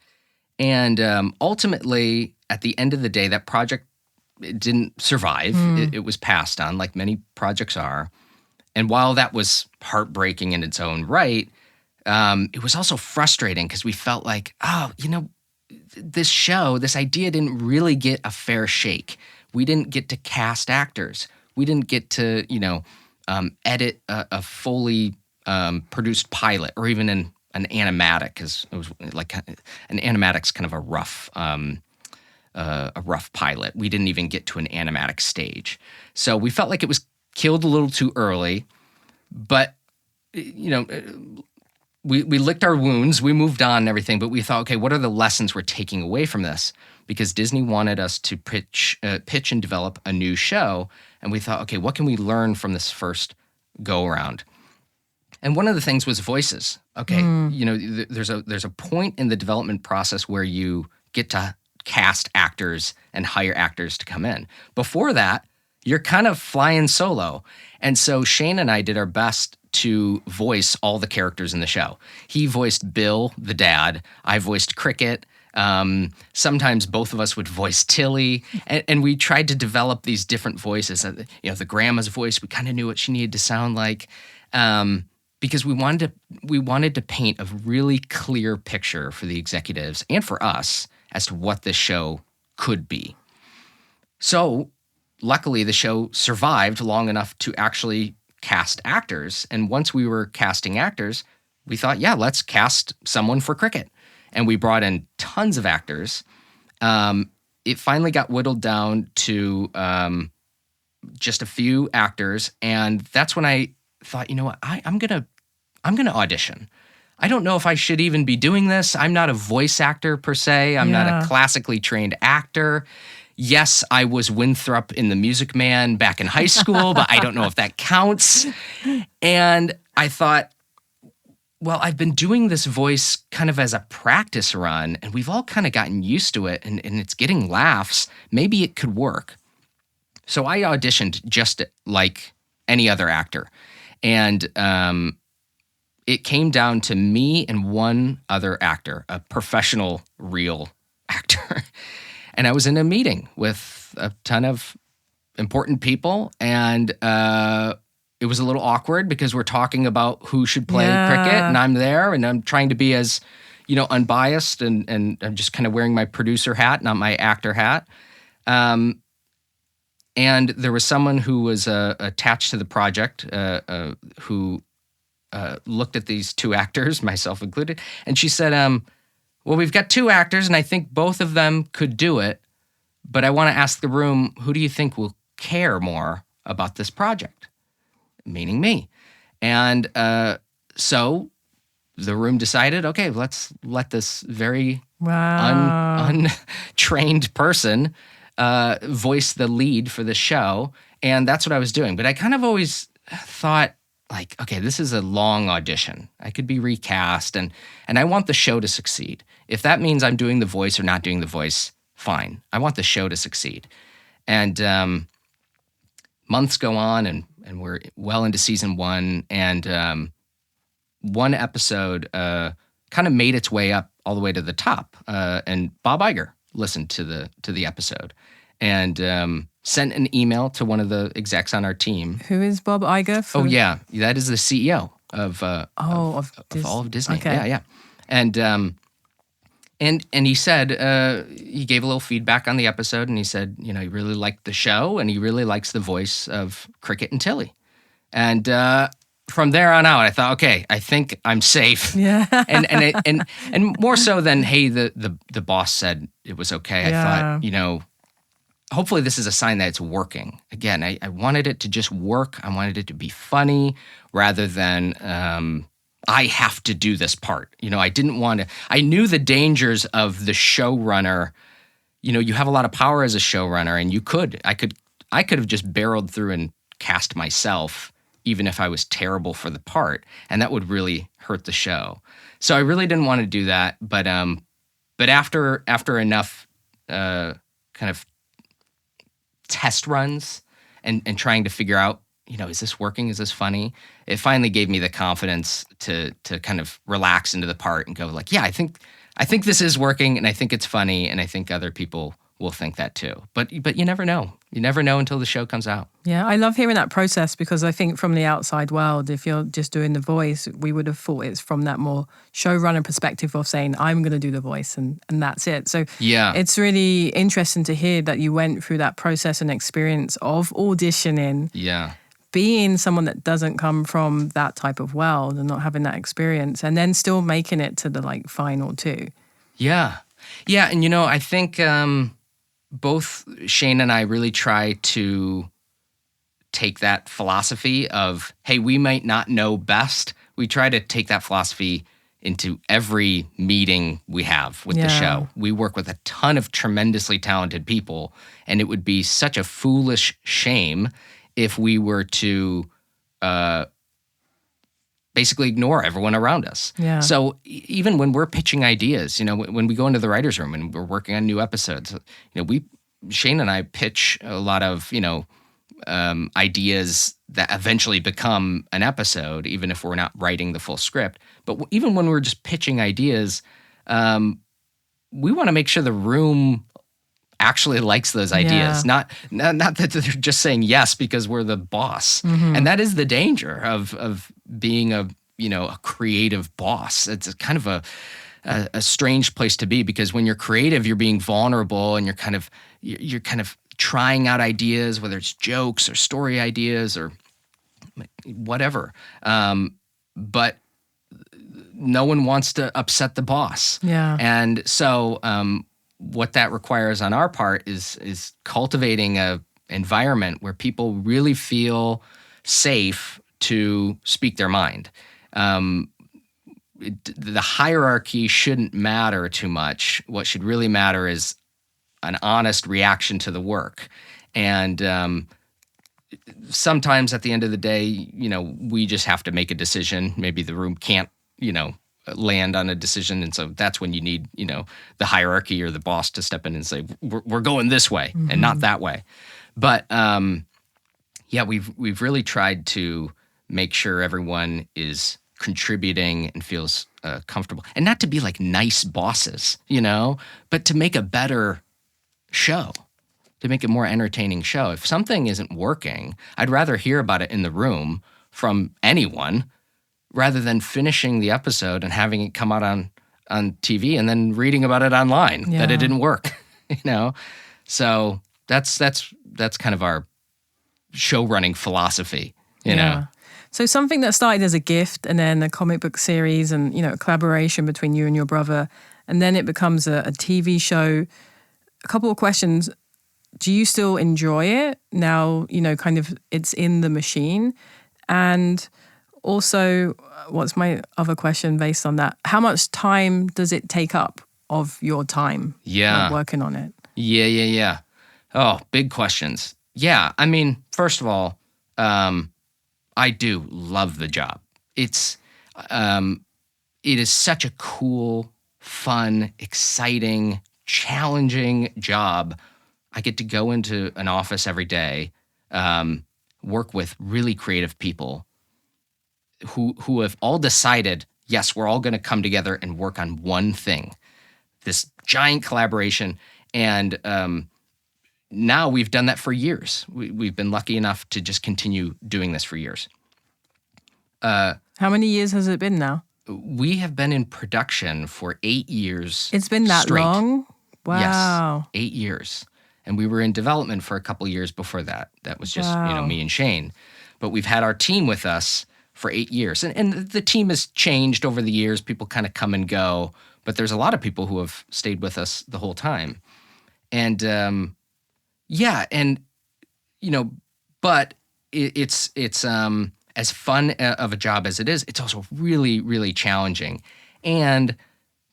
And ultimately, at the end of the day, that project didn't survive. It was passed on, like many projects are. And while that was heartbreaking in its own right, it was also frustrating because we felt like, this idea didn't really get a fair shake. We didn't get to cast actors. We didn't get to, edit a fully produced pilot or even an animatic, because it was like an animatic's kind of a rough pilot. We didn't even get to an animatic stage. So we felt like it was killed a little too early, but, we licked our wounds, we moved on and everything, but we thought, okay, what are the lessons we're taking away from this? Because Disney wanted us to pitch and develop a new show, and we thought, okay, what can we learn from this first go-around? And one of the things was voices. Okay, there's a point in the development process where you get to cast actors and hire actors to come in. Before that, you're kind of flying solo. And so Shane and I did our best to voice all the characters in the show. He voiced Bill, the dad. I voiced Cricket. Sometimes both of us would voice Tilly. And we tried to develop these different voices. The grandma's voice, we kind of knew what she needed to sound like. Because we wanted to paint a really clear picture for the executives and for us as to what this show could be. So luckily, the show survived long enough to actually cast actors. And once we were casting actors, we thought, yeah, let's cast someone for Cricket. And we brought in tons of actors. It finally got whittled down to just a few actors. And that's when I thought, you know what, I'm gonna audition. I don't know if I should even be doing this. I'm not a voice actor per se. I'm not a classically trained actor. Yes, I was Winthrop in The Music Man back in high school, but I don't know if that counts. And I thought, well, I've been doing this voice kind of as a practice run, and we've all kind of gotten used to it, and it's getting laughs. Maybe it could work. So I auditioned just like any other actor. And it came down to me and one other actor, a professional, real actor. And I was in a meeting with a ton of important people, and it was a little awkward because we're talking about who should play Cricket, and I'm there, and I'm trying to be as, unbiased, and I'm just kind of wearing my producer hat, not my actor hat. And there was someone who was attached to the project who looked at these two actors, myself included, and she said, well, we've got two actors, and I think both of them could do it, but I want to ask the room, who do you think will care more about this project? Meaning me. And so the room decided, okay, let's let this very untrained person voice the lead for the show, and that's what I was doing. But I kind of always thought, like, okay, this is a long audition. I could be recast, and I want the show to succeed. If that means I'm doing the voice or not doing the voice, fine. I want the show to succeed. And months go on, and we're well into season 1, and one episode kind of made its way up all the way to the top. And Bob Iger listened to the episode and sent an email to one of the execs on our team. Who is Bob Iger? Oh, yeah. That is the CEO of all of Disney. Okay. Yeah. And And he said, he gave a little feedback on the episode, and he said, you know, he really liked the show, and he really likes the voice of Cricket and Tilly. And from there on out, I thought, okay, I think I'm safe. Yeah. and more so than, hey, the boss said it was okay. Yeah. I thought, you know, hopefully this is a sign that it's working. Again, I wanted it to just work. I wanted it to be funny rather than I have to do this part. You know, I didn't want to. I knew the dangers of the showrunner. You know, you have a lot of power as a showrunner, and I could have just barreled through and cast myself, even if I was terrible for the part, and that would really hurt the show. So I really didn't want to do that. But after enough kind of test runs and trying to figure out, you know, is this working? Is this funny? It finally gave me the confidence to kind of relax into the part and go like, yeah, I think this is working, and I think it's funny, and I think other people will think that too. But you never know. You never know until the show comes out. Yeah, I love hearing that process because I think from the outside world, if you're just doing the voice, we would have thought it's from that more showrunner perspective of saying, I'm going to do the voice and that's it. So yeah, it's really interesting to hear that you went through that process and experience of auditioning. Yeah. Being someone that doesn't come from that type of world and not having that experience and then still making it to the like final two. Yeah. Yeah. And, you know, I think both Shane and I really try to take that philosophy of, hey, we might not know best. We try to take that philosophy into every meeting we have with the show. We work with a ton of tremendously talented people, and it would be such a foolish shame if we were to basically ignore everyone around us. Yeah. So even when we're pitching ideas, you know, when we go into the writer's room and we're working on new episodes, you know, Shane and I pitch a lot of, you know, ideas that eventually become an episode, even if we're not writing the full script. But even when we're just pitching ideas, we want to make sure the room actually likes those ideas, not that they're just saying yes because we're the boss. Mm-hmm. And that is the danger of being a creative boss. It's kind of a strange place to be, because when you're creative, you're being vulnerable and you're kind of trying out ideas, whether it's jokes or story ideas or whatever. But no one wants to upset the boss. Yeah. And so what that requires on our part is cultivating a environment where people really feel safe to speak their mind. The hierarchy shouldn't matter too much. What should really matter is an honest reaction to the work. And sometimes at the end of the day, you know, we just have to make a decision. Maybe the room can't, you know, land on a decision. And so that's when you need, you know, the hierarchy or the boss to step in and say, we're going this way and not that way. But yeah, we've really tried to make sure everyone is contributing and feels comfortable, and not to be like nice bosses, you know, but to make a better show, to make a more entertaining show. If something isn't working, I'd rather hear about it in the room from anyone rather than finishing the episode and having it come out on TV and then reading about it online that it didn't work, you know? So that's kind of our show running philosophy, you know? So something that started as a gift and then a comic book series and, you know, a collaboration between you and your brother, and then it becomes a TV show. A couple of questions. Do you still enjoy it now, you know, kind of it's in the machine? And also, what's my other question based on that? How much time does it take up of your time working on it? Yeah. Oh, big questions. Yeah, I mean, first of all, I do love the job. It is such a cool, fun, exciting, challenging job. I get to go into an office every day, work with really creative people who have all decided, yes, we're all going to come together and work on one thing, this giant collaboration. And now we've done that for years. We've been lucky enough to just continue doing this for years. How many years has it been now? we have been in production for 8 years. It's been that straight. long? Wow. Yes, 8 years. And we were in development for a couple years before that. That was just, Wow. me and Shane. But we've had our team with us for 8 years. And the team has changed over the years. People kind of come and go. But there's a lot of people who have stayed with us the whole time. And, but it's as fun of a job as it is, it's also really, really challenging. And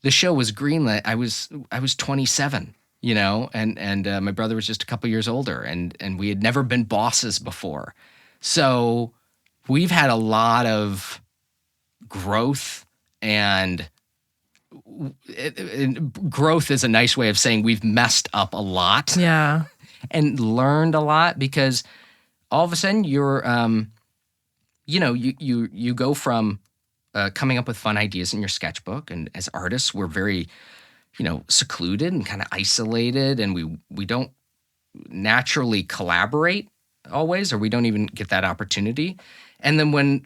the show was greenlit. I was 27. And my brother was just a couple years older, and we had never been bosses before. So we've had a lot of growth, and growth is a nice way of saying we've messed up a lot. Yeah. And learned a lot, because all of a sudden you're, you go from coming up with fun ideas in your sketchbook, and as artists, we're very secluded and kind of isolated, and we don't naturally collaborate always, or we don't even get that opportunity. And then when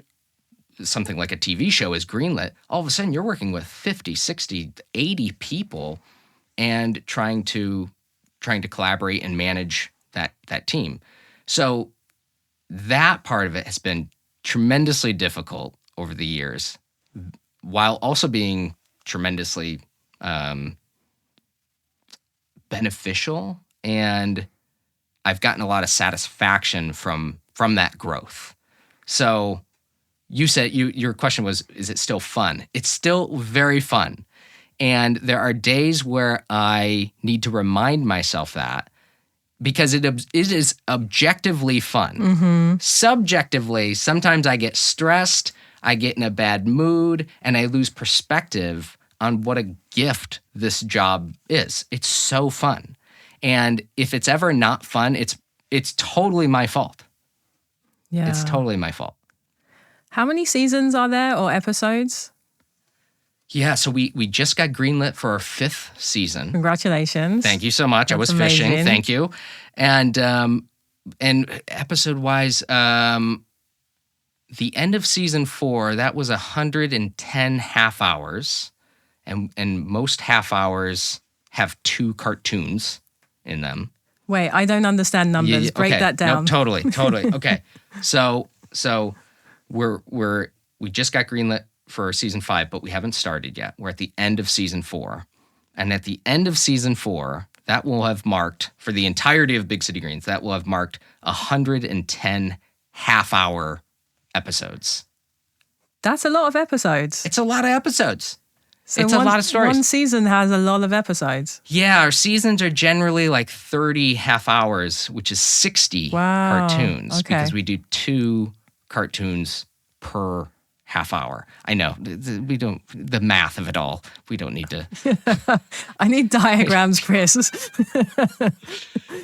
something like a TV show is greenlit, all of a sudden you're working with 50, 60, 80 people and trying to collaborate and manage that team. So that part of it has been tremendously difficult over the years, while also being tremendously beneficial, and I've gotten a lot of satisfaction from that growth. So you said your question was, is it still fun? It's still very fun. And there are days where I need to remind myself that, because it is objectively fun. Mm-hmm. Subjectively, sometimes I get stressed, I get in a bad mood, and I lose perspective on what a gift this job is. It's so fun. And if it's ever not fun, it's totally my fault. Yeah. It's totally my fault. How many seasons are there, or episodes? Yeah, so we just got greenlit for our 5th season. Congratulations. Thank you so much. I was That's fishing. amazing. Thank you. And episode-wise, the end of season 4, that was 110 half hours. And most half hours have 2 cartoons in them. Wait, I don't understand numbers. Break okay. that down. No, totally. Okay. So we just got greenlit for season 5, but we haven't started yet. We're at the end of season 4. And at the end of season 4, that will have marked, for the entirety of Big City Greens, that will have marked 110 half-hour episodes. That's a lot of episodes. It's a lot of episodes. So it's a lot of stories. One season has a lot of episodes. Yeah, our seasons are generally like 30 half hours, which is 60 cartoons. Okay. Because we do 2 cartoons per half hour. I know, we don't, the math of it all, we don't need to. I need diagrams, Chris.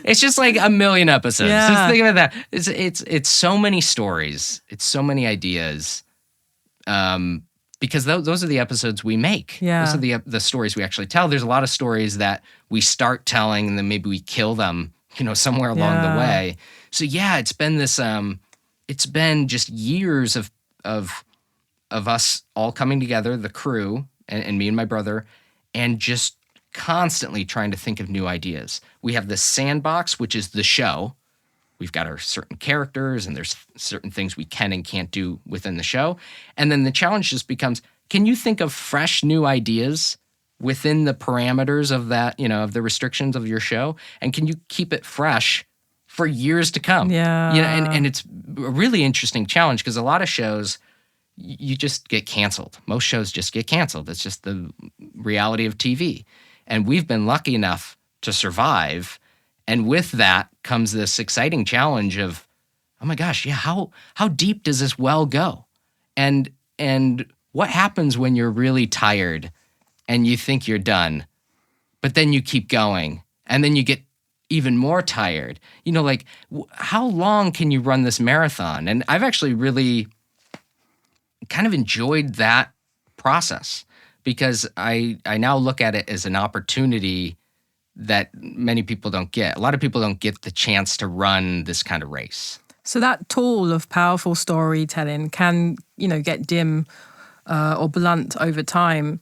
It's just like a million episodes. Yeah. Just think about that. It's so many stories. It's so many ideas. Because those are the episodes we make. Yeah. Those are the stories we actually tell. There's a lot of stories that we start telling and then maybe we kill them, somewhere along the way. So yeah, it's been this, it's been just years of us all coming together, the crew and me and my brother, and just constantly trying to think of new ideas. We have this sandbox, which is the show. We've got our certain characters, and there's certain things we can and can't do within the show. And then the challenge just becomes, can you think of fresh new ideas within the parameters of that, of the restrictions of your show? And can you keep it fresh for years to come? Yeah. And it's a really interesting challenge, because a lot of shows, you just get canceled. Most shows just get canceled. It's just the reality of TV. And we've been lucky enough to survive. And with that comes this exciting challenge of, oh my gosh, yeah, how deep does this well go? And what happens when you're really tired and you think you're done, but then you keep going and then you get even more tired? How long can you run this marathon? And I've actually really kind of enjoyed that process, because I now look at it as an opportunity that many people don't get. A lot of people don't get the chance to run this kind of race. So that tool of powerful storytelling can, get dim or blunt over time.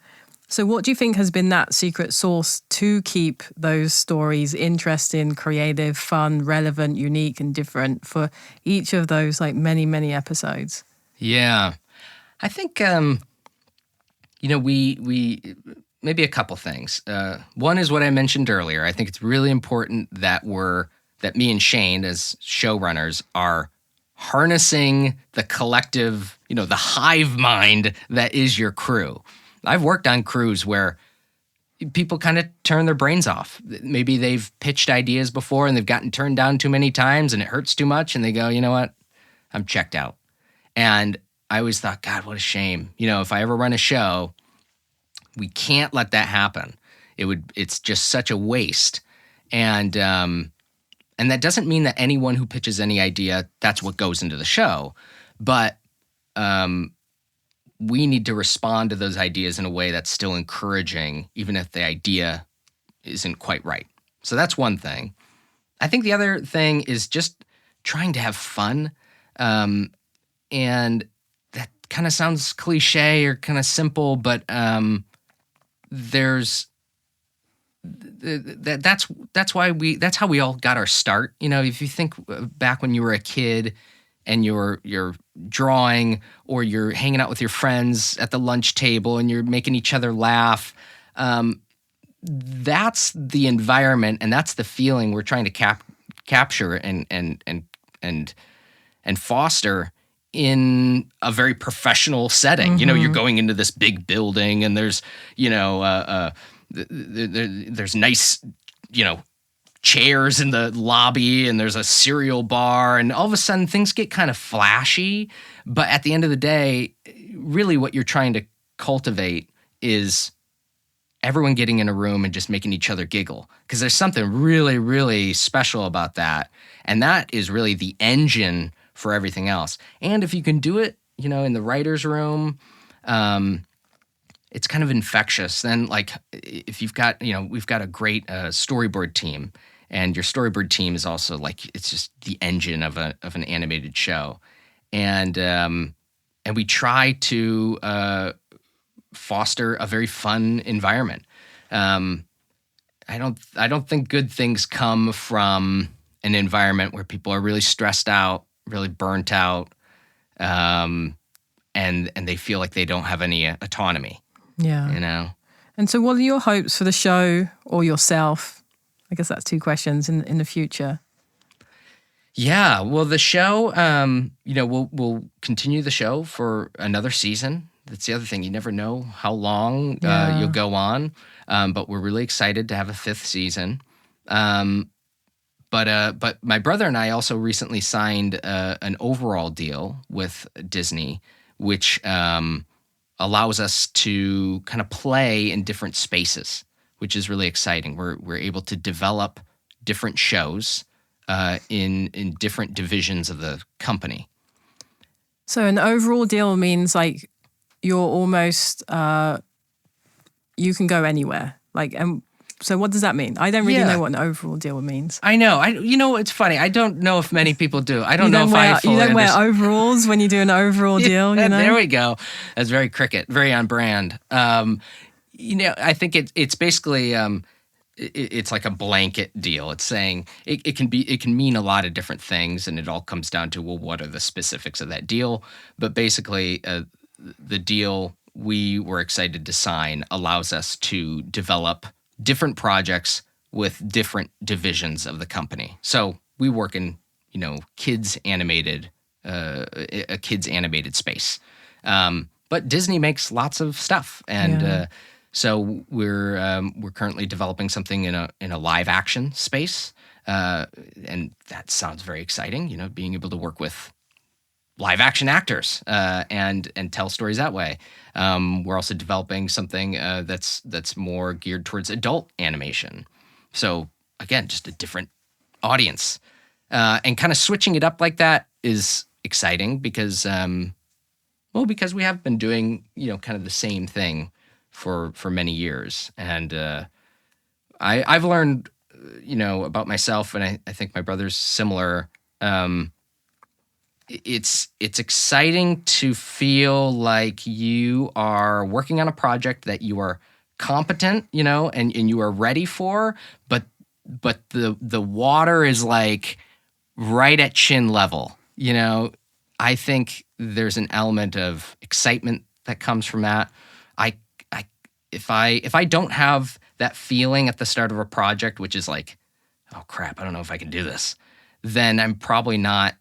So what do you think has been that secret sauce to keep those stories interesting, creative, fun, relevant, unique, and different for each of those like many, many episodes? Yeah. I think, we maybe a couple things. One is what I mentioned earlier. I think it's really important that me and Shane as showrunners are harnessing the collective, the hive mind that is your crew. I've worked on crews where people kind of turn their brains off. Maybe they've pitched ideas before and they've gotten turned down too many times and it hurts too much and they go, you know what, I'm checked out. And I always thought, God, what a shame. If I ever run a show, we can't let that happen. It's just such a waste. And that doesn't mean that anyone who pitches any idea, that's what goes into the show. But we need to respond to those ideas in a way that's still encouraging, even if the idea isn't quite right. So that's one thing. I think the other thing is just trying to have fun. And that kind of sounds cliche or kind of simple, but that's how we all got our start. If you think back when you were a kid and you're drawing or you're hanging out with your friends at the lunch table and you're making each other laugh, that's the environment and that's the feeling we're trying to capture and foster in a very professional setting. You're going into this big building and there's there's nice chairs in the lobby and there's a cereal bar and all of a sudden things get kind of flashy. But at the end of the day, really what you're trying to cultivate is everyone getting in a room and just making each other giggle, because there's something really, really special about that. And that is really the engine for everything else. And if you can do it, in the writer's room, it's kind of infectious. Then, like, if you've got, we've got a great storyboard team, and your storyboard team is also like, it's just the engine of an animated show, and we try to foster a very fun environment. I don't think good things come from an environment where people are really stressed out, really burnt out, and they feel like they don't have any autonomy. Yeah. And so what are your hopes for the show or yourself? I guess that's two questions in the future. Yeah, well, the show, we'll continue the show for another season. That's the other thing. You never know how long you'll go on, but we're really excited to have a fifth season. But my brother and I also recently signed an overall deal with Disney, which allows us to kind of play in different spaces, which is really exciting. We're able to develop different shows in different divisions of the company. So an overall deal means like you're almost you can go anywhere. So what does that mean? I don't really know what an overall deal means. I know. It's funny. I don't know if many people do. I don't know if I fully You don't wear overalls when you do an overall deal, There we go. That's very cricket, very on brand. I think it's basically it's like a blanket deal. It's saying it can mean a lot of different things, and it all comes down to, well, what are the specifics of that deal? But basically, the deal we were excited to sign allows us to develop different projects with different divisions of the company. So we work in, a kids animated space. But Disney makes lots of stuff, and so we're currently developing something in a live action space, and that sounds very exciting. Being able to work with live action actors and tell stories that way. We're also developing something that's more geared towards adult animation. So again, just a different audience, and kind of switching it up like that is exciting because we have been doing kind of the same thing for many years, and I've learned about myself, and I think my brother's similar. it's exciting to feel like you are working on a project that you are competent, and you are ready for, but the water is like right at chin level. I think there's an element of excitement that comes from that. I if I don't have that feeling at the start of a project, which is like, oh crap, I don't know if I can do this, then I'm probably not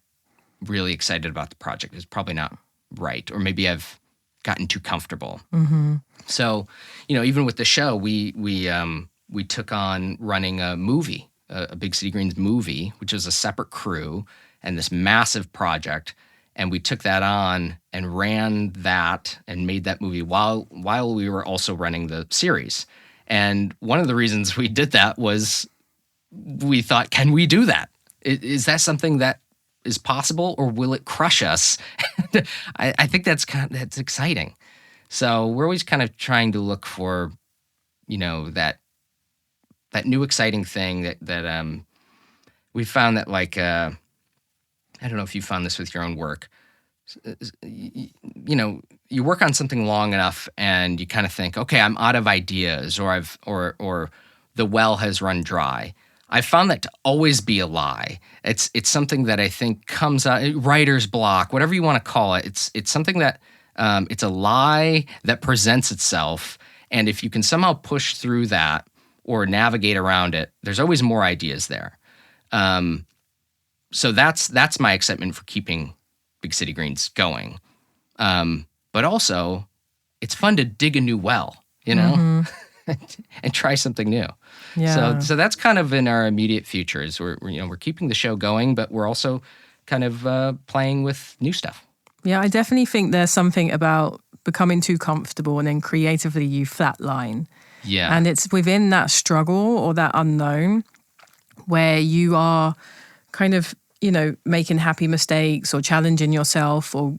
really excited about the project. It's probably not right, or maybe I've gotten too comfortable. Mm-hmm. So, even with the show, we took on running a movie, a Big City Greens movie, which was a separate crew and this massive project. And we took that on and ran that and made that movie while we were also running the series. And one of the reasons we did that was we thought, can we do that? Is that something that is possible, or will it crush us? I think that's exciting. So we're always kind of trying to look for, that new exciting thing that we found that, like, I don't know if you found this with your own work. You work on something long enough and you kind of think, okay, I'm out of ideas, or the well has run dry. I found that to always be a lie. It's something that I think comes out, writer's block, whatever you want to call it. It's something that it's a lie that presents itself, and if you can somehow push through that or navigate around it, there's always more ideas there. So that's my excitement for keeping Big City Greens going. But also, it's fun to dig a new well, and try something new. Yeah. So that's kind of in our immediate future. Is we're keeping the show going, but we're also kind of playing with new stuff. Yeah, I definitely think there's something about becoming too comfortable and then creatively you flatline. Yeah. And it's within that struggle or that unknown where you are kind of, making happy mistakes or challenging yourself or,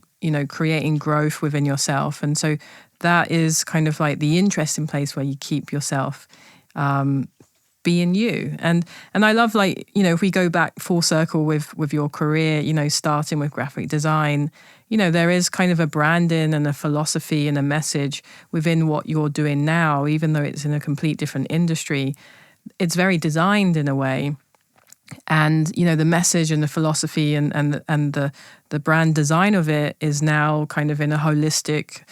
creating growth within yourself. And so that is kind of like the interesting place where you keep yourself being you. And I love, like, if we go back full circle with your career, starting with graphic design, there is kind of a branding and a philosophy and a message within what you're doing now, even though it's in a complete different industry. It's very designed in a way. And, the message and the philosophy and the brand design of it is now kind of in a holistic,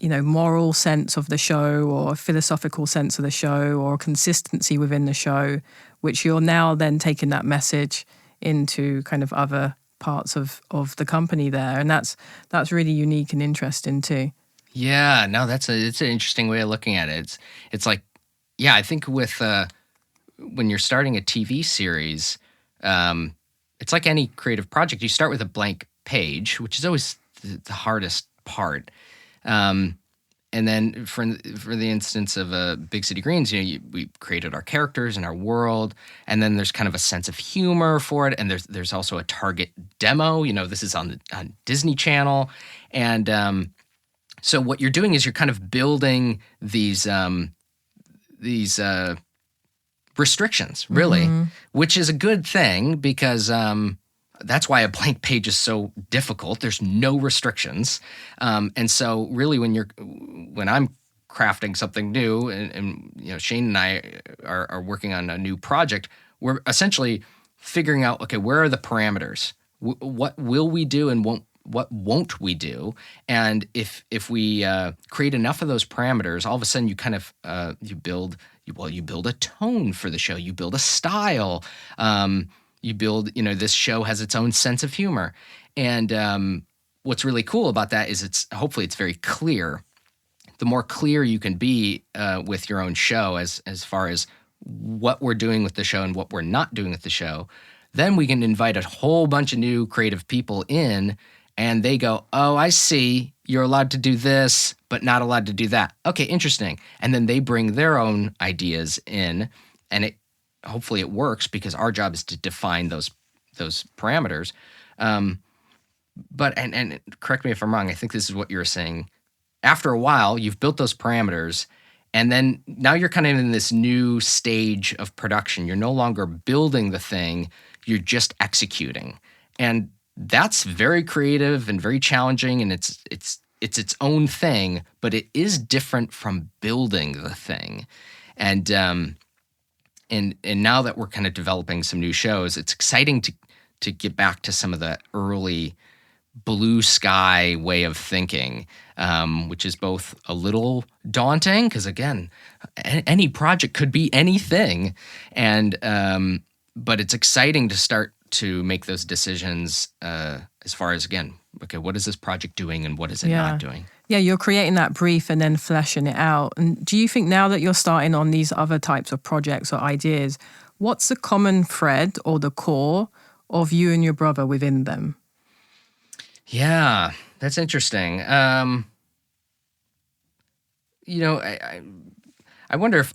moral sense of the show, or philosophical sense of the show, or consistency within the show, which you're now then taking that message into kind of other parts of the company there. And that's really unique and interesting too. Yeah, no, it's an interesting way of looking at it. It's like, yeah, I think with when you're starting a TV series, it's like any creative project. You start with a blank page, which is always the hardest part. And then for the instance of Big City Greens, we created our characters and our world, and then there's kind of a sense of humor for it, and there's also a target demo. This is on Disney Channel, and so what you're doing is you're kind of building these restrictions, really, which is a good thing because that's why a blank page is so difficult. There's no restrictions. And so really when I'm crafting something new and Shane and I are working on a new project, we're essentially figuring out, okay, where are the parameters? What will we do and what won't we do? And if we create enough of those parameters, all of a sudden you kind of you build a tone for the show, you build a style, you build, this show has its own sense of humor. And what's really cool about that is hopefully it's very clear. The more clear you can be with your own show as far as what we're doing with the show and what we're not doing with the show, then we can invite a whole bunch of new creative people in, and they go, oh, I see, you're allowed to do this, but not allowed to do that. Okay, interesting. And then they bring their own ideas in, and hopefully it works because our job is to define those parameters. But correct me if I'm wrong, I think this is what you're saying. After a while, you've built those parameters, and then now you're kind of in this new stage of production. You're no longer building the thing, you're just executing. And that's very creative and very challenging, and it's its own thing, but it is different from building the thing. And now that we're kind of developing some new shows, it's exciting to get back to some of the early blue sky way of thinking, which is both a little daunting because, again, any project could be anything, and but it's exciting to start to make those decisions as far as, again, okay, what is this project doing and what is it not doing? Yeah, you're creating that brief and then fleshing it out. And do you think now that you're starting on these other types of projects or ideas, what's the common thread or the core of you and your brother within them? Yeah, that's interesting. I wonder if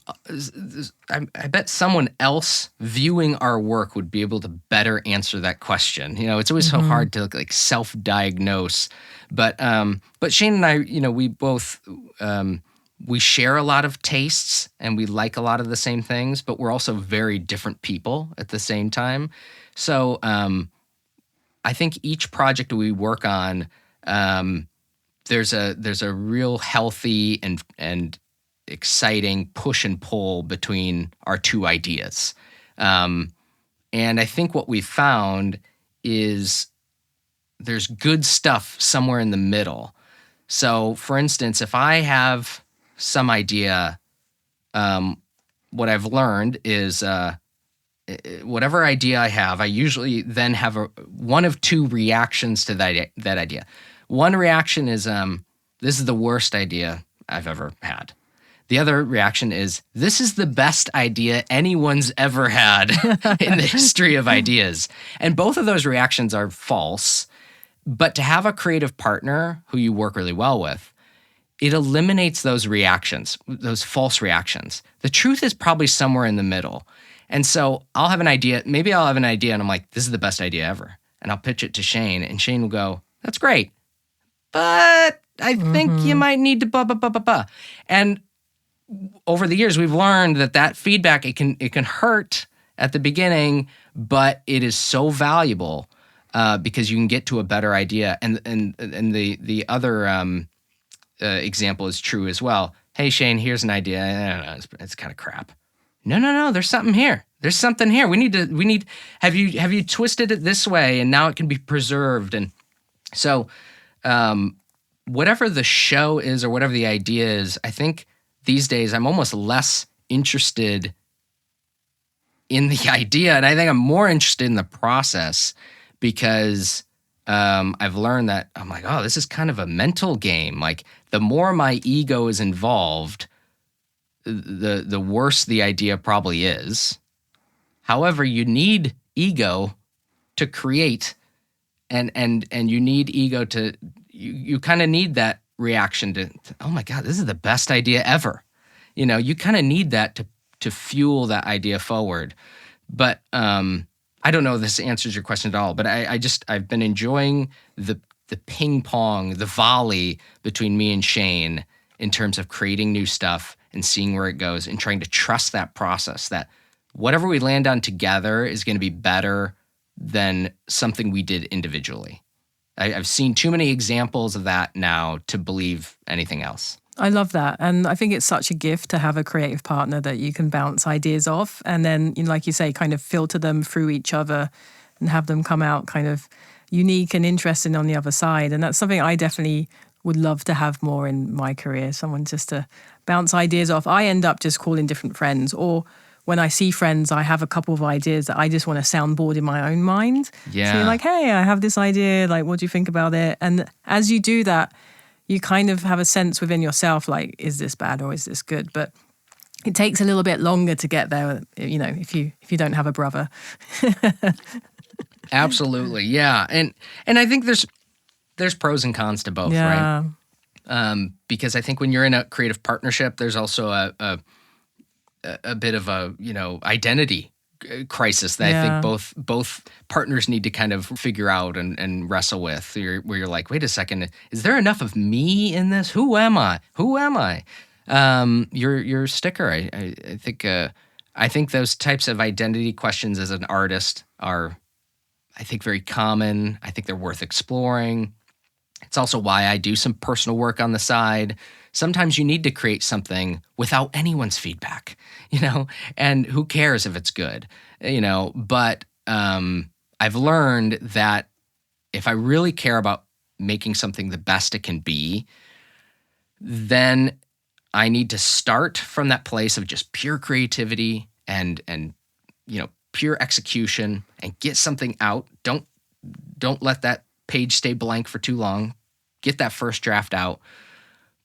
I bet someone else viewing our work would be able to better answer that question. It's always so hard to like self-diagnose. But Shane and I, we both we share a lot of tastes and we like a lot of the same things, but we're also very different people at the same time. So I think each project we work on, there's a real healthy and exciting push and pull between our two ideas. And I think what we found is there's good stuff somewhere in the middle. So, for instance, if I have some idea, what I've learned is whatever idea I have, I usually then have one of two reactions to that idea. One reaction is, this is the worst idea I've ever had. The other reaction is, this is the best idea anyone's ever had in the history of ideas. And both of those reactions are false. But to have a creative partner who you work really well with, it eliminates those reactions, those false reactions. The truth is probably somewhere in the middle. And so I'll have an idea, maybe I'll have an idea and I'm like, this is the best idea ever. And I'll pitch it to Shane and Shane will go, that's great, but I think you might need to blah, blah, blah, blah, blah. And over the years, we've learned that feedback, it can hurt at the beginning, but it is so valuable because you can get to a better idea. And the other example is true as well. Hey, Shane, here's an idea. I don't know, it's kind of crap. No, there's something here. There's something here. Have you twisted it this way and now it can be preserved? And so whatever the show is or whatever the idea is, I think these days I'm almost less interested in the idea, and I think I'm more interested in the process because I've learned that I'm like, oh, this is kind of a mental game. Like the more my ego is involved, the worse the idea probably is. However, you need ego to create, and you need ego to you kind of need that reaction to, oh my God, this is the best idea ever. You kind of need that to fuel that idea forward. But I don't know if this answers your question at all, but I've been enjoying the ping pong, the volley between me and Shane in terms of creating new stuff and seeing where it goes and trying to trust that process, that whatever we land on together is going to be better than something we did individually. I've seen too many examples of that now to believe anything else. I love that. And I think it's such a gift to have a creative partner that you can bounce ideas off and then, like you say, kind of filter them through each other and have them come out kind of unique and interesting on the other side. And that's something I definitely would love to have more in my career, someone just to bounce ideas off. I end up just calling different friends, or when I see friends, I have a couple of ideas that I just want to soundboard in my own mind. Yeah. So you're like, hey, I have this idea. Like, what do you think about it? And as you do that, you kind of have a sense within yourself, like, is this bad or is this good? But it takes a little bit longer to get there, if you don't have a brother. Absolutely, yeah. And I think there's pros and cons to both, right? Because I think when you're in a creative partnership, there's also a bit of a identity crisis that I think both partners need to kind of figure out and wrestle with. Where you're like, wait a second, is there enough of me in this? Who am I? You're a sticker. I think those types of identity questions as an artist are I think, very common. I think they're worth exploring. It's also why I do some personal work on the side. Sometimes you need to create something without anyone's feedback, and who cares if it's good, but I've learned that if I really care about making something the best it can be, then I need to start from that place of just pure creativity and pure execution and get something out. Don't let that page stay blank for too long. Get that first draft out.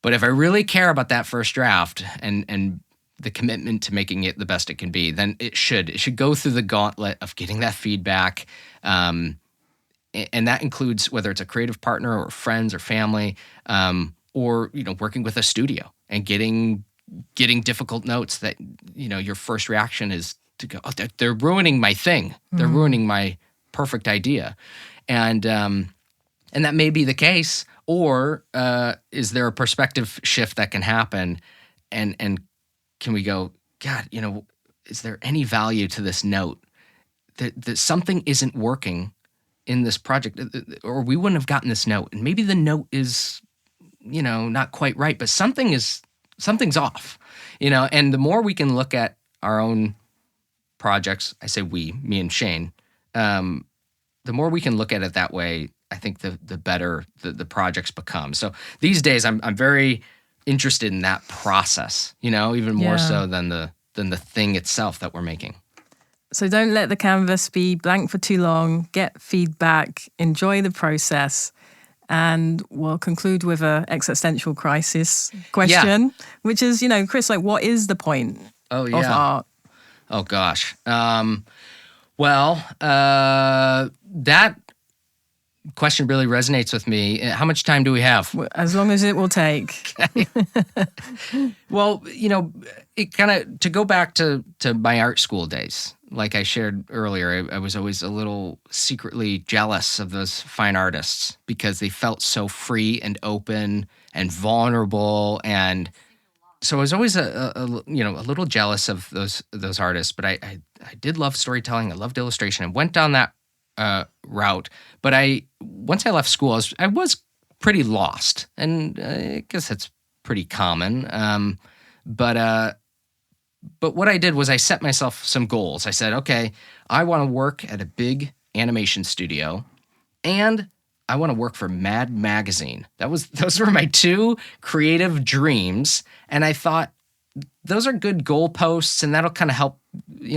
But if I really care about that first draft and the commitment to making it the best it can be, then it should go through the gauntlet of getting that feedback. And that includes whether it's a creative partner or friends or family, or working with a studio and getting difficult notes that your first reaction is to go, oh, they're ruining my thing. They're ruining my perfect idea. And that may be the case, or is there a perspective shift that can happen? And can we go, God, is there any value to this note? That something isn't working in this project, or we wouldn't have gotten this note. And maybe the note is, not quite right, but something's off, and the more we can look at our own projects, I say we, me and Shane, the more we can look at it that way, I think the better the projects become. So these days, I'm very interested in that process, even more so than the thing itself that we're making. So don't let the canvas be blank for too long. Get feedback, enjoy the process, and we'll conclude with an existential crisis question, which is, Chris, what is the point of art? Oh, gosh. That question really resonates with me. How much time do we have? As long as it will take. Well, it kind of, to go back to my art school days, like I shared earlier, I was always a little secretly jealous of those fine artists because they felt so free and open and vulnerable. And so I was always a little jealous of those artists, but I did love storytelling. I loved illustration and went down that route. But once I left school, I was pretty lost, and I guess that's pretty common. But what I did was I set myself some goals. I said, okay, I want to work at a big animation studio, and I want to work for Mad Magazine. Those were my two creative dreams, and I thought those are good goalposts, and that'll kind of help,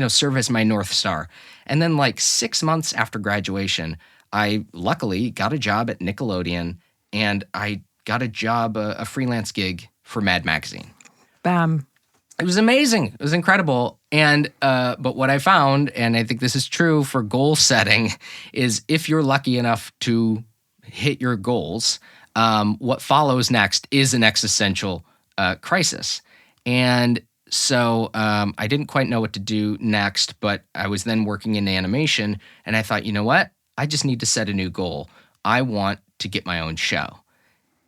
serve as my North Star. And then, 6 months after graduation, I luckily got a job at Nickelodeon, and I got a job, a freelance gig for Mad Magazine. Bam. It was amazing. It was incredible. And but what I found, and I think this is true for goal setting, is if you're lucky enough to hit your goals, what follows next is an existential crisis. And so I didn't quite know what to do next, but I was then working in animation, and I thought, you know what? I just need to set a new goal. I want to get my own show.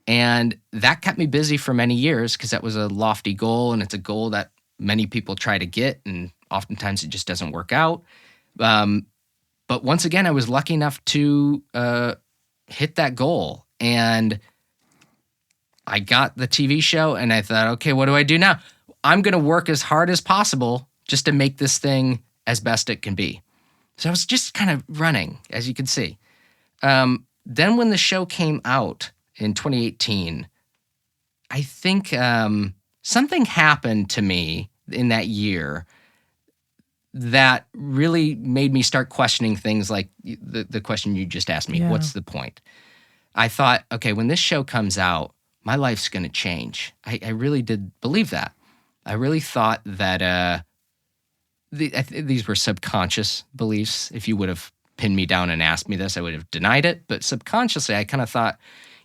And that kept me busy for many years because that was a lofty goal, and it's a goal that many people try to get, and oftentimes it just doesn't work out. But once again, I was lucky enough to hit that goal, and I got the TV show, and I thought, okay, what do I do now? I'm going to work as hard as possible just to make this thing as best it can be. So I was just kind of running, as you can see. Then when the show came out in 2018, I think something happened to me in that year that really made me start questioning things like the question you just asked me, what's the point? I thought, okay, when this show comes out, my life's going to change. I really did believe that. I really thought that these were subconscious beliefs. If you would have pinned me down and asked me this, I would have denied it. But subconsciously, I kind of thought,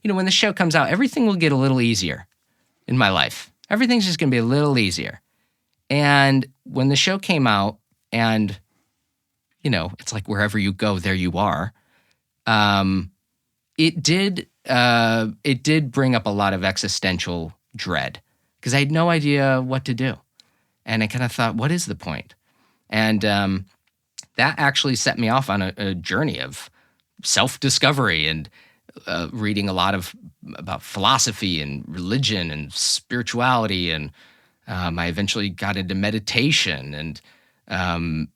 when the show comes out, everything will get a little easier in my life. Everything's just going to be a little easier. And when the show came out, and, it's like wherever you go, there you are, it did bring up a lot of existential dread because I had no idea what to do. And I kind of thought, what is the point? And that actually set me off on a journey of self-discovery and reading a lot about philosophy and religion and spirituality. And I eventually got into meditation and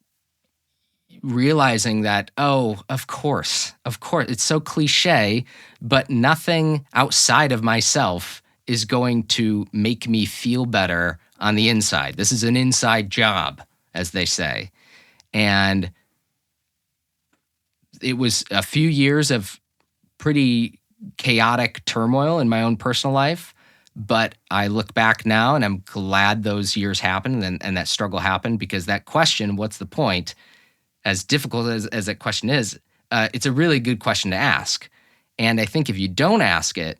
realizing that, of course, it's so cliche, but nothing outside of myself is going to make me feel better on the inside. This is an inside job, as they say. And it was a few years of pretty chaotic turmoil in my own personal life, but I look back now and I'm glad those years happened and that struggle happened, because that question, what's the point, as difficult as that question is, it's a really good question to ask. And I think if you don't ask it,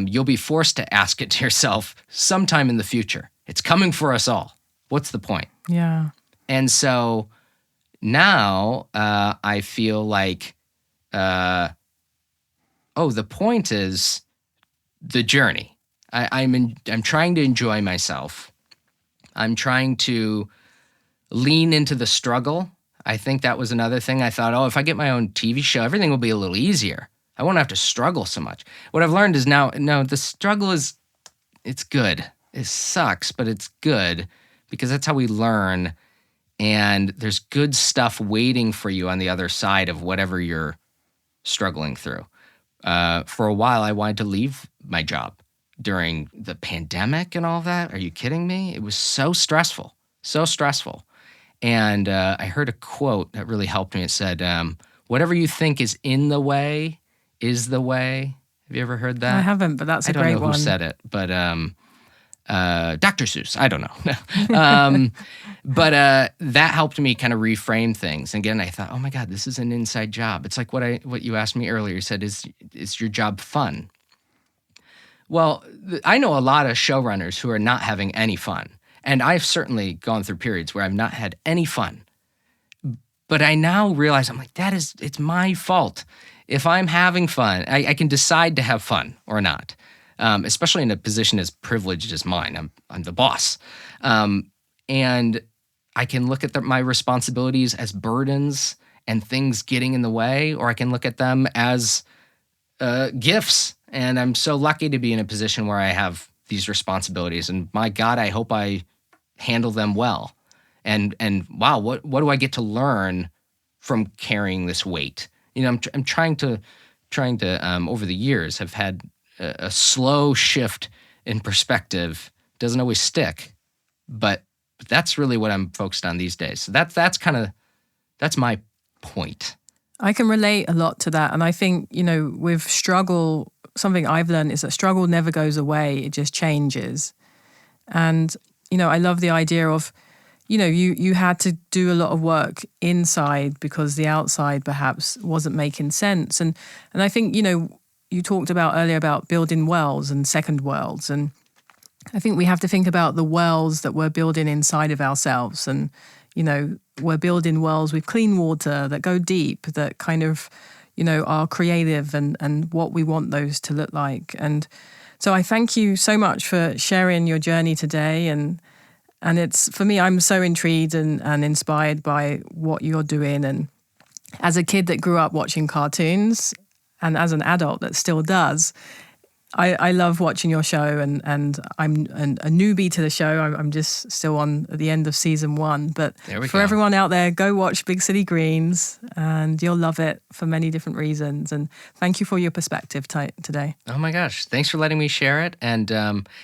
you'll be forced to ask it to yourself sometime in the future. It's coming for us all. What's the point? Yeah. And so now I feel like, the point is the journey. I'm trying to enjoy myself. I'm trying to lean into the struggle. I think that was another thing. I thought, if I get my own TV show, everything will be a little easier. I won't have to struggle so much. What I've learned is no, the struggle it's good. It sucks, but it's good, because that's how we learn. And there's good stuff waiting for you on the other side of whatever you're struggling through. For a while, I wanted to leave my job during the pandemic and all that. Are you kidding me? It was so stressful, so stressful. And I heard a quote that really helped me. It said, whatever you think is in the way is the way. Have you ever heard that? I haven't, but that's a great one. I don't know who said it, but Dr. Seuss. I don't know. But that helped me kind of reframe things. And again, I thought, oh my God, this is an inside job. It's like what you asked me earlier. You said, is your job fun? Well, I know a lot of showrunners who are not having any fun. And I've certainly gone through periods where I've not had any fun. But I now realize, I'm like, it's my fault. If I'm having fun, I can decide to have fun or not. Especially in a position as privileged as mine. I'm the boss. And I can look at my responsibilities as burdens and things getting in the way, or I can look at them as gifts. And I'm so lucky to be in a position where I have these responsibilities. And my God, I hope I handle them well. And wow, what do I get to learn from carrying this weight? I'm trying to over the years have had a slow shift in perspective. Doesn't always stick, but that's really what I'm focused on these days. So that's my point. I can relate a lot to that. And I think, with struggle, something I've learned is that struggle never goes away. It just changes. And, I love the idea of, you had to do a lot of work inside because the outside perhaps wasn't making sense. And I think, you talked about earlier about building wells and second worlds. And I think we have to think about the wells that we're building inside of ourselves. And, we're building wells with clean water that go deep, that kind of, are creative and what we want those to look like. And so I thank you so much for sharing your journey today. And it's, for me, I'm so intrigued and inspired by what you're doing. And as a kid that grew up watching cartoons, and as an adult that still does, I love watching your show, and I'm a newbie to the show. I'm just still on at the end of season 1. But for everyone out there, go watch Big City Greens, and you'll love it for many different reasons. And thank you for your perspective today. Oh my gosh, thanks for letting me share it. And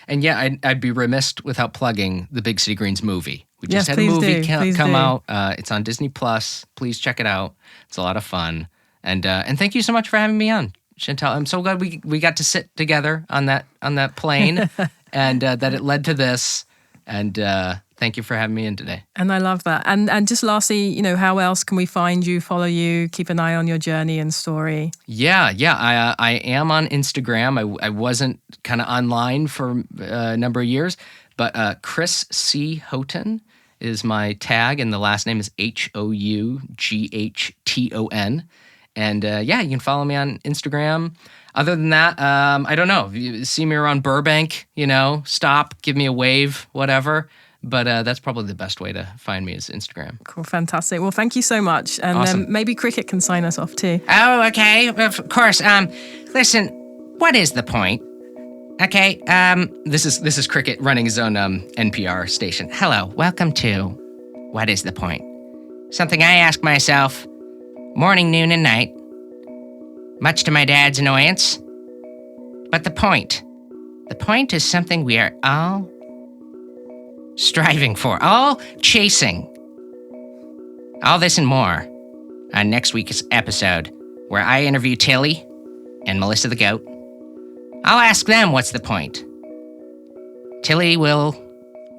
yeah, I'd be remiss without plugging the Big City Greens movie. We just had a movie come out. It's on Disney Plus. Please check it out. It's a lot of fun. And thank you so much for having me on, Shantell. I'm so glad we got to sit together on that plane, and that it led to this. And thank you for having me in today. And I love that. And just lastly, how else can we find you, follow you, keep an eye on your journey and story? Yeah. I am on Instagram. I wasn't kind of online for a number of years, but Chris C. Houghton is my tag, and the last name is Houghton. And you can follow me on Instagram. Other than that, I don't know. If you see me around Burbank, stop, give me a wave, whatever. But that's probably the best way to find me is Instagram. Cool, fantastic. Well, thank you so much. And Awesome. maybe Cricket can sign us off too. Oh, okay. Of course. Listen, what is the point? Okay, This is Cricket running his own NPR station. hello. Welcome to What is the Point? Something I ask myself morning, noon, and night, much to my dad's annoyance. But the point is something we are all striving for, all chasing. All this and more on next week's episode, where I interview Tilly and Melissa the Goat. I'll ask them what's the point. Tilly will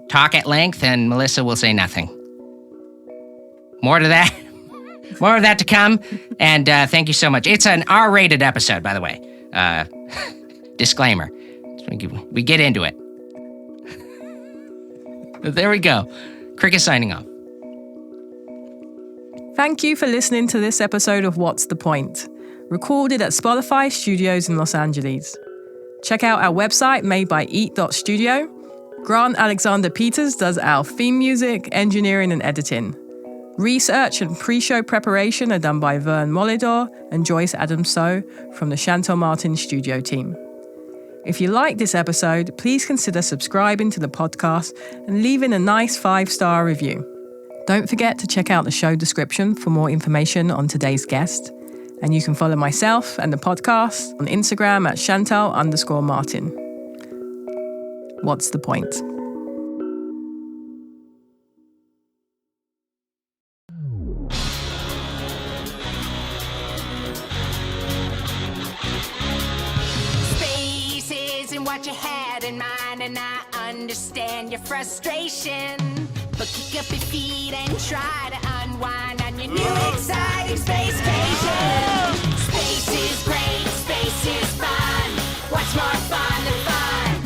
talk at length and Melissa will say nothing. More to that. More of that to come. And thank you so much. It's an R-rated episode, by the way. Disclaimer. We get into it. There we go. Cricket signing off. Thank you for listening to this episode of What's the Point, recorded at Spotify Studios in Los Angeles. Check out our website made by Eat.studio. Grant Alexander Peters does our theme music, engineering, and editing. Research and pre-show preparation are done by Vern Molidor and Joyce Adams-So from the Shantell Martin studio team. If you like this episode, please consider subscribing to the podcast and leaving a nice 5-star review. Don't forget to check out the show description for more information on today's guest. And you can follow myself and the podcast on Instagram at Shantell_Martin. What's the point? Space isn't what you had in mind, and I understand your frustration. But kick up your feet and try to unwind on your new exciting Spacecation. Space is great, space is fun. What's more fun than fun?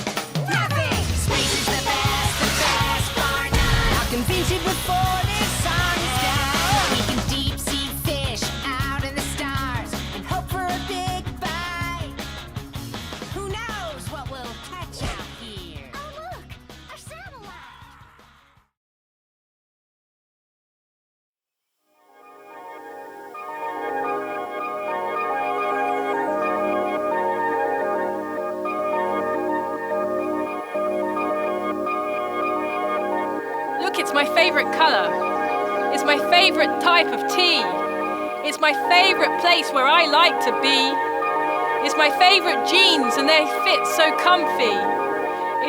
Nothing! Space is the best bar none. I'll convince you before this song is done. We can deep sea fish out in the stars and hope for a big bite. Who knows what we'll catch out here? Oh, look! A satellite! Look, it's my favorite color. It's my favorite type of tea. It's my favorite place where I like to be. It's my favorite jeans and they fit so comfy.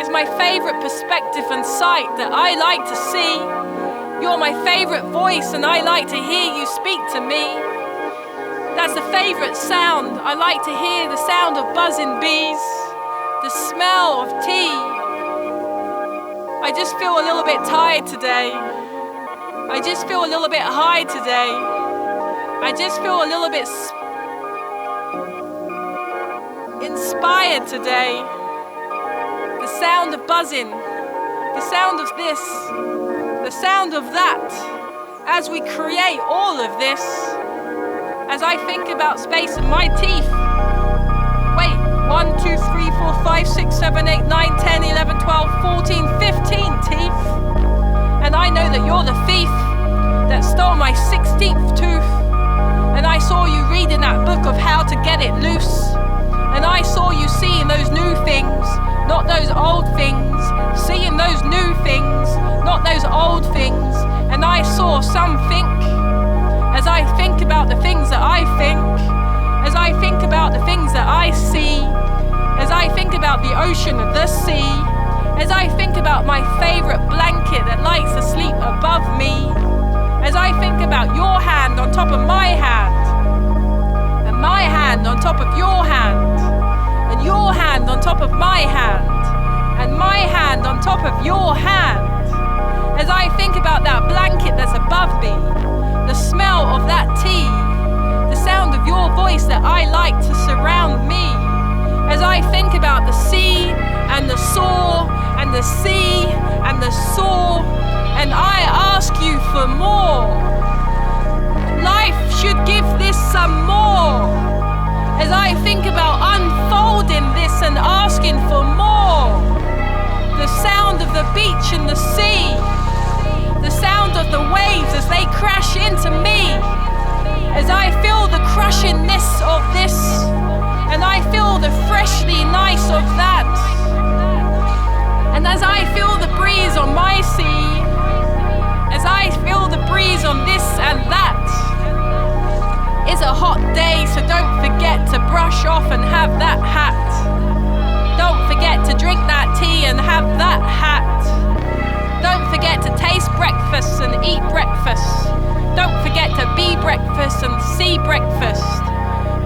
It's my favorite perspective and sight that I like to see. You're my favorite voice and I like to hear you speak to me. That's the favorite sound. I like to hear the sound of buzzing bees, the smell of tea. I just feel a little bit tired today. I just feel a little bit high today. I just feel a little bit inspired today. The sound of buzzing, the sound of this, the sound of that, as we create all of this, as I think about space and my teeth. Wait, 1, 2, 3, 4, 5, 6, 7, 8, 9, 10, 11, 12, 14, 15 teeth. And I know that you're the thief that stole my 16th tooth. And I saw you reading that book of how to get it loose. And I saw you seeing those new things, not those old things. Seeing those new things, not those old things. And I saw something. As I think about the things that I think, as I think about the things that I see, as I think about the ocean and the sea, as I think about my favorite blanket that likes to sleep above me, as I think about your hand on top of my hand, and my hand on top of your hand, and your hand on top of my hand, and my hand on top of your hand, as I think about that blanket that's above me, the smell of that tea, the sound of your voice that I like to surround me, as I think about the sea and the saw and the sea and the saw, and I ask you for more. Life should give this some more. As I think about unfolding this and asking for more, the sound of the beach and the sea, the sound of the waves as they crash into me, as I feel the crushingness of this, and I feel the freshly nice of that, and as I feel the breeze on my sea, as I feel the breeze on this and that. It's a hot day, so don't forget to brush off and have that hat. Don't forget to drink that tea and have that hat. Don't forget to taste breakfast and eat breakfast. Don't forget to be breakfast and see breakfast.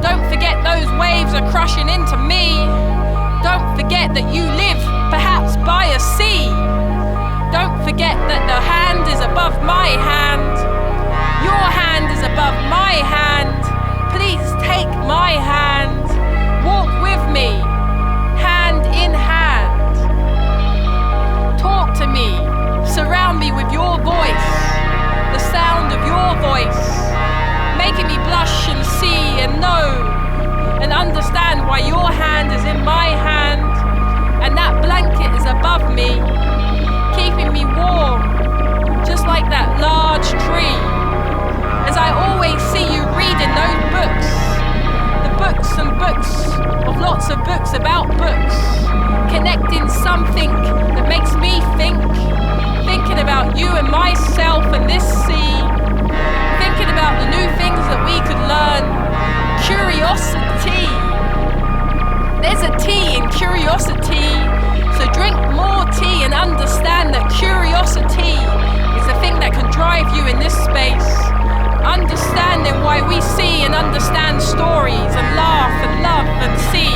Don't forget those waves are crushing into me. Don't forget that you live perhaps by a sea. Don't forget that the hand is above my hand. Your hand is above my hand. Please take my hand. Walk with me, hand in hand. Talk to me, surround me with your voice, the sound of your voice, making me blush and see and know and understand why your hand is in my hand and that blanket is above me, keeping me warm, just like that large tree. As I always see you reading those books, the books and books of lots of books about books, connecting something that makes me think, thinking about you and myself and this sea, thinking about the new things that we could learn. Curiosity. There's a T in curiosity, so drink more tea and understand that curiosity is the thing that can drive you in this space. Understanding why we see and understand stories and laugh and love and see.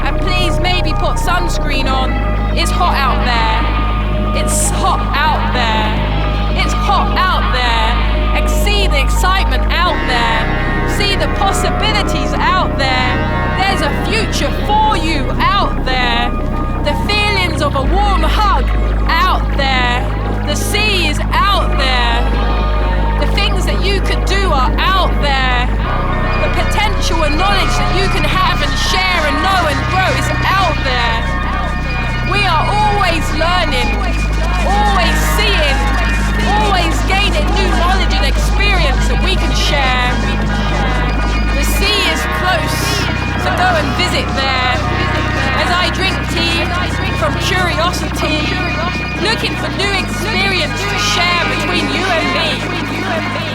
And please maybe put sunscreen on. It's hot out there. It's hot out there. It's hot out there. See the excitement out there. See the possibilities out there. There's a future for you out there. The feelings of a warm hug out there. The sea is out there. The things that you could do are out there. The potential and knowledge that you can have and share and know and grow is out there. We are always learning, always seeing, always gaining new knowledge and experience that we can share. The sea is close, so go and visit there. As I drink tea from curiosity, looking for new experience to share between you and me.